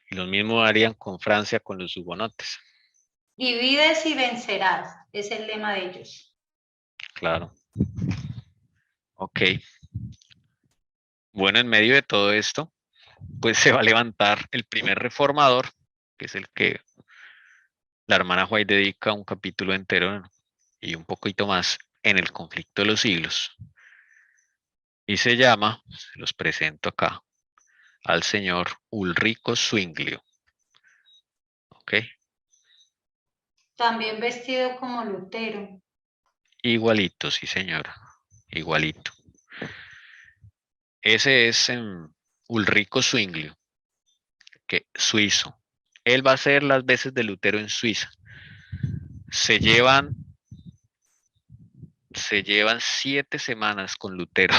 Y lo mismo harían con Francia, con los hugonotes. Divides y vencerás, es el lema de ellos. Claro. Ok. Bueno, en medio de todo esto, pues se va a levantar el primer reformador, que es el que la hermana White dedica un capítulo entero y un poquito más en el conflicto de los siglos. Y se llama, se los presento acá, al señor Ulrico Zwinglio. ¿Ok? También vestido como Lutero. Igualito, sí señora, igualito. Ese es Ulrico Zwinglio, que suizo. Él va a hacer las veces de Lutero en Suiza. Se llevan 7 semanas con Lutero.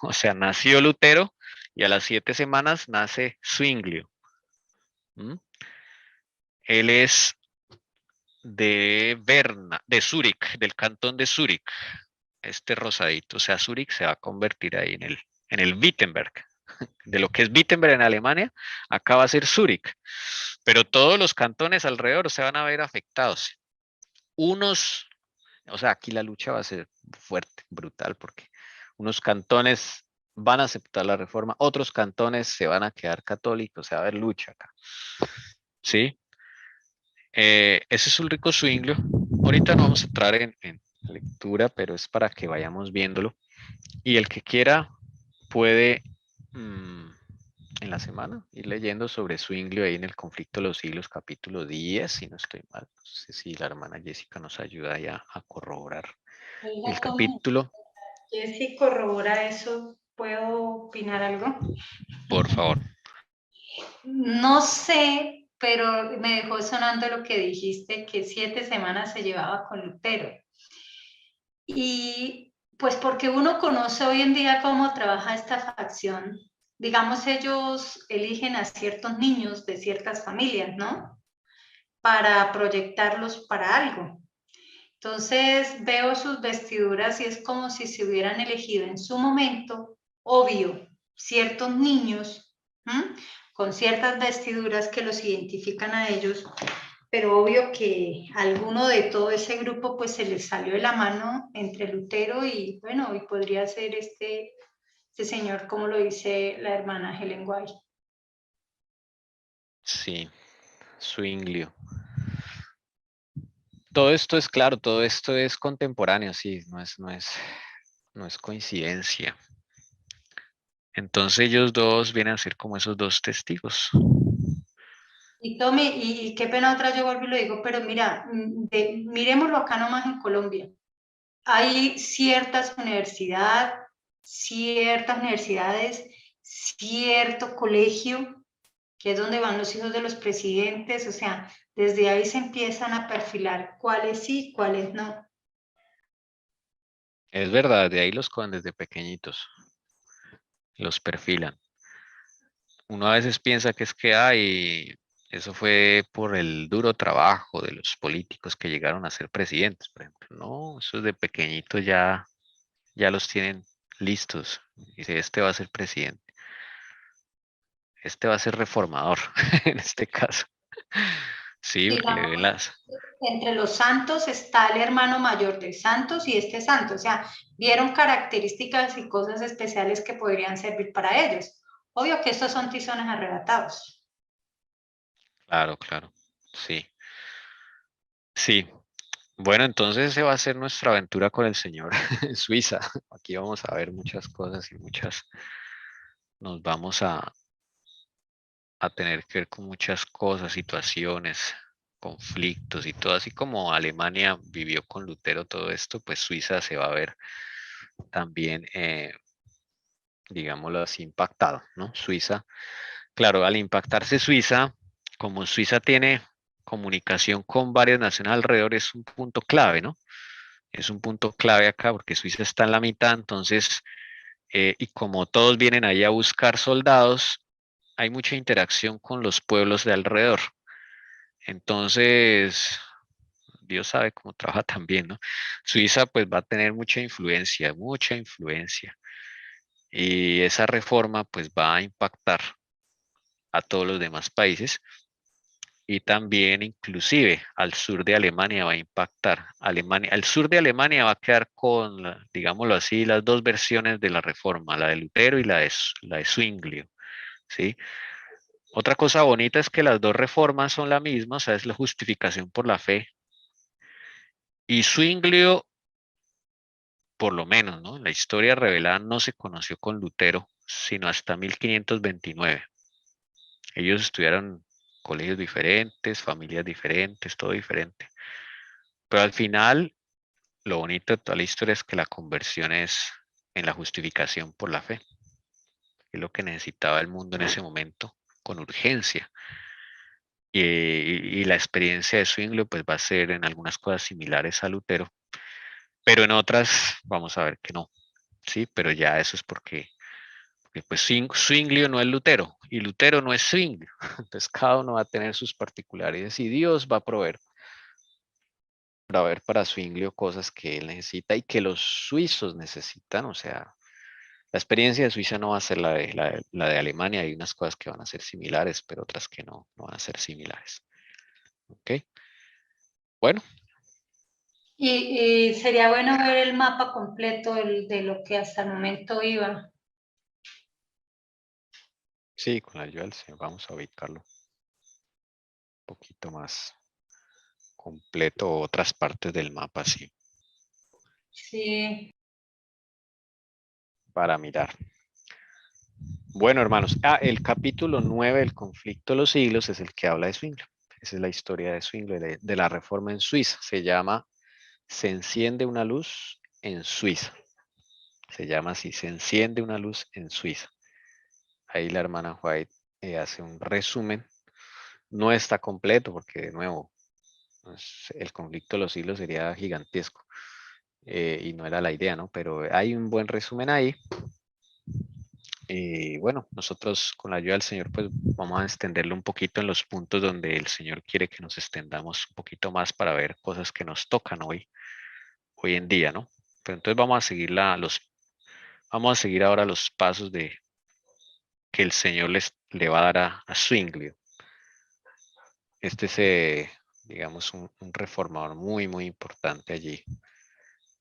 O sea, nació Lutero y a las 7 semanas nace Zwinglio. ¿Mm? Él es de Berna, de Zúrich, del cantón de Zúrich. Este rosadito, o sea, Zúrich se va a convertir ahí en el Wittenberg. De lo que es Wittenberg en Alemania, acá va a ser Zúrich. Pero todos los cantones alrededor se van a ver afectados. Unos, o sea, aquí la lucha va a ser fuerte, brutal, porque unos cantones van a aceptar la reforma, otros cantones se van a quedar católicos, se va a haber lucha acá. ¿Sí? Ese es Ulrico Zwinglio. Ahorita no vamos a entrar en lectura, pero es para que vayamos viéndolo. Y el que quiera puede en la semana ir leyendo sobre Zwinglio ahí en el conflicto de los siglos, capítulo 10, si no estoy mal. No sé si la hermana Jessica nos ayuda ya a corroborar el capítulo. Si corrobora eso, ¿puedo opinar algo? Por favor. No sé, pero me dejó sonando lo que dijiste, que 7 semanas se llevaba con Lutero. Y pues porque uno conoce hoy en día cómo trabaja esta facción, digamos, ellos eligen a ciertos niños de ciertas familias, ¿no? Para proyectarlos para algo. Entonces veo sus vestiduras y es como si se hubieran elegido en su momento, obvio, ciertos niños con ciertas vestiduras que los identifican a ellos, pero obvio que alguno de todo ese grupo pues se les salió de la mano entre Lutero y bueno, y podría ser este señor, como lo dice la hermana Helen White. Sí, Zwinglio. Todo esto es claro, todo esto es contemporáneo, sí, no es coincidencia. Entonces ellos dos vienen a ser como esos dos testigos. Y Tommy, y qué pena otra, yo vuelvo y lo digo, pero mira, miremoslo acá nomás en Colombia. Hay ciertas universidades, cierto colegio, que es donde van los hijos de los presidentes, o sea, desde ahí se empiezan a perfilar cuáles sí, cuáles no. Es verdad, de ahí los cogen desde pequeñitos, los perfilan. Uno a veces piensa que es que eso fue por el duro trabajo de los políticos que llegaron a ser presidentes, por ejemplo. No, esos de pequeñitos ya los tienen listos. Dice, este va a ser presidente. Este va a ser reformador, en este caso. Sí, porque le ven las... Entre los santos está el hermano mayor del santos y este santo, o sea, vieron características y cosas especiales que podrían servir para ellos. Obvio que estos son tizones arrebatados. Claro, claro, sí. Sí, bueno, entonces esa va a ser nuestra aventura con el Señor en Suiza. Aquí vamos a ver muchas cosas y nos vamos a tener que ver con muchas cosas, situaciones, conflictos y todo, así como Alemania vivió con Lutero todo esto, pues Suiza se va a ver también, digámoslo así, impactado, ¿no? Suiza, claro, al impactarse Suiza, como Suiza tiene comunicación con varias naciones alrededor, es un punto clave, ¿no? Es un punto clave acá porque Suiza está en la mitad, entonces, y como todos vienen ahí a buscar soldados, hay mucha interacción con los pueblos de alrededor. Entonces, Dios sabe cómo trabaja también, ¿no? Suiza pues va a tener mucha influencia, mucha influencia. Y esa reforma pues va a impactar a todos los demás países y también inclusive al sur de Alemania va a impactar. Alemania, al sur de Alemania va a quedar con, digámoslo así, las dos versiones de la reforma, la de Lutero y la de Zwinglio, ¿sí? Otra cosa bonita es que las dos reformas son la misma, o sea, es la justificación por la fe. Y Zwinglio, por lo menos, ¿no? La historia revelada no se conoció con Lutero, sino hasta 1529. Ellos estudiaron colegios diferentes, familias diferentes, todo diferente. Pero al final, lo bonito de toda la historia es que la conversión es en la justificación por la fe. Es lo que necesitaba el mundo en ese momento, con urgencia. Y la experiencia de Zwinglio pues va a ser en algunas cosas similares a Lutero, pero en otras vamos a ver que no, ¿sí? Pero ya eso es porque pues Zwinglio no es Lutero y Lutero no es Zwinglio. Entonces cada uno va a tener sus particularidades y Dios va a proveer para Zwinglio cosas que él necesita y que los suizos necesitan. O sea, la experiencia de Suiza no va a ser la de Alemania. Hay unas cosas que van a ser similares, pero otras que no van a ser similares. ¿Ok? Bueno. Y sería bueno ver el mapa completo de lo que hasta el momento iba. Sí, con la ayuda del Señor vamos a ubicarlo un poquito más completo, otras partes del mapa, sí, Sí. para mirar. Bueno, hermanos, el capítulo 9 del conflicto de los siglos es el que habla de Zwinglio. Esa es la historia de Zwinglio, de la reforma en Suiza. Se llama Se enciende una luz en Suiza. Se llama así, Se enciende una luz en Suiza. Ahí la hermana White hace un resumen. No está completo porque, de nuevo, el conflicto de los siglos sería gigantesco y no era la idea, ¿no? Pero hay un buen resumen ahí. Y bueno, nosotros con la ayuda del Señor, pues vamos a extenderlo un poquito en los puntos donde el Señor quiere que nos extendamos un poquito más para ver cosas que nos tocan hoy en día, ¿no? Pero entonces vamos a seguir vamos a seguir ahora los pasos que el Señor le va a dar a Zwinglio. Este es, digamos, un reformador muy, muy importante allí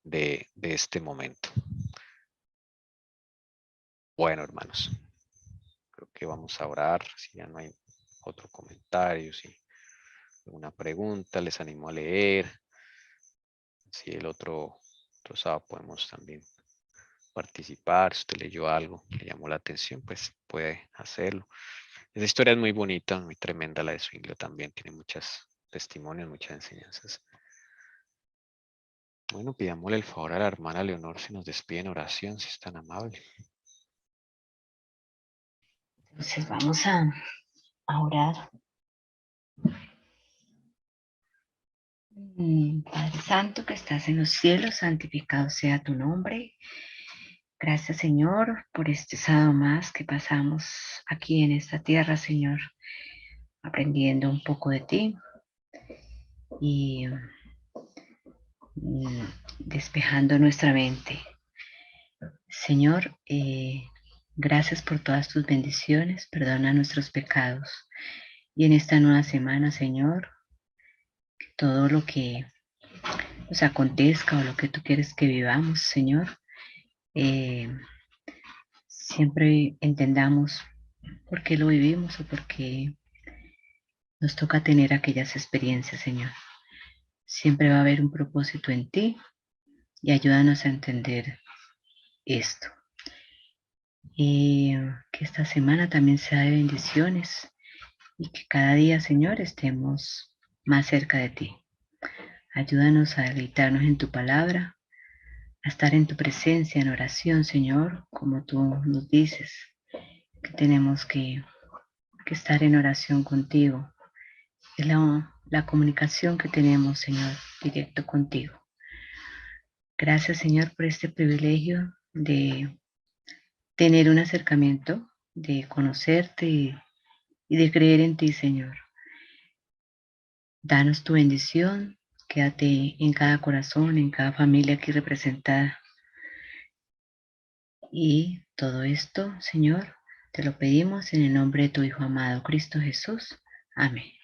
de este momento. Bueno, hermanos, creo que vamos a orar. Si ya no hay otro comentario, si alguna pregunta, les animo a leer. Si el otro sábado podemos también participar. Si usted leyó algo, le llamó la atención, pues puede hacerlo. Esa historia es muy bonita, muy tremenda la de Zwinglio también. Tiene muchos testimonios, muchas enseñanzas. Bueno, pidámosle el favor a la hermana Leonor si nos despide en oración, si es tan amable. Entonces vamos a orar. Padre Santo que estás en los cielos, santificado sea tu nombre. Gracias, Señor, por este sábado más que pasamos aquí en esta tierra, Señor, aprendiendo un poco de ti y despejando nuestra mente. Señor, gracias por todas tus bendiciones, perdona nuestros pecados. Y en esta nueva semana, Señor, todo lo que nos acontezca o lo que tú quieres que vivamos, Señor, siempre entendamos por qué lo vivimos o por qué nos toca tener aquellas experiencias, Señor. Siempre va a haber un propósito en ti y ayúdanos a entender esto. Y que esta semana también sea de bendiciones y que cada día, Señor, estemos más cerca de ti. Ayúdanos a deleitarnos en tu palabra, a estar en tu presencia en oración, Señor, como tú nos dices, que tenemos que estar en oración contigo. Es la comunicación que tenemos, Señor, directo contigo. Gracias, Señor, por este privilegio de tener un acercamiento, de conocerte y de creer en ti, Señor. Danos tu bendición, quédate en cada corazón, en cada familia aquí representada. Y todo esto, Señor, te lo pedimos en el nombre de tu Hijo amado, Cristo Jesús. Amén.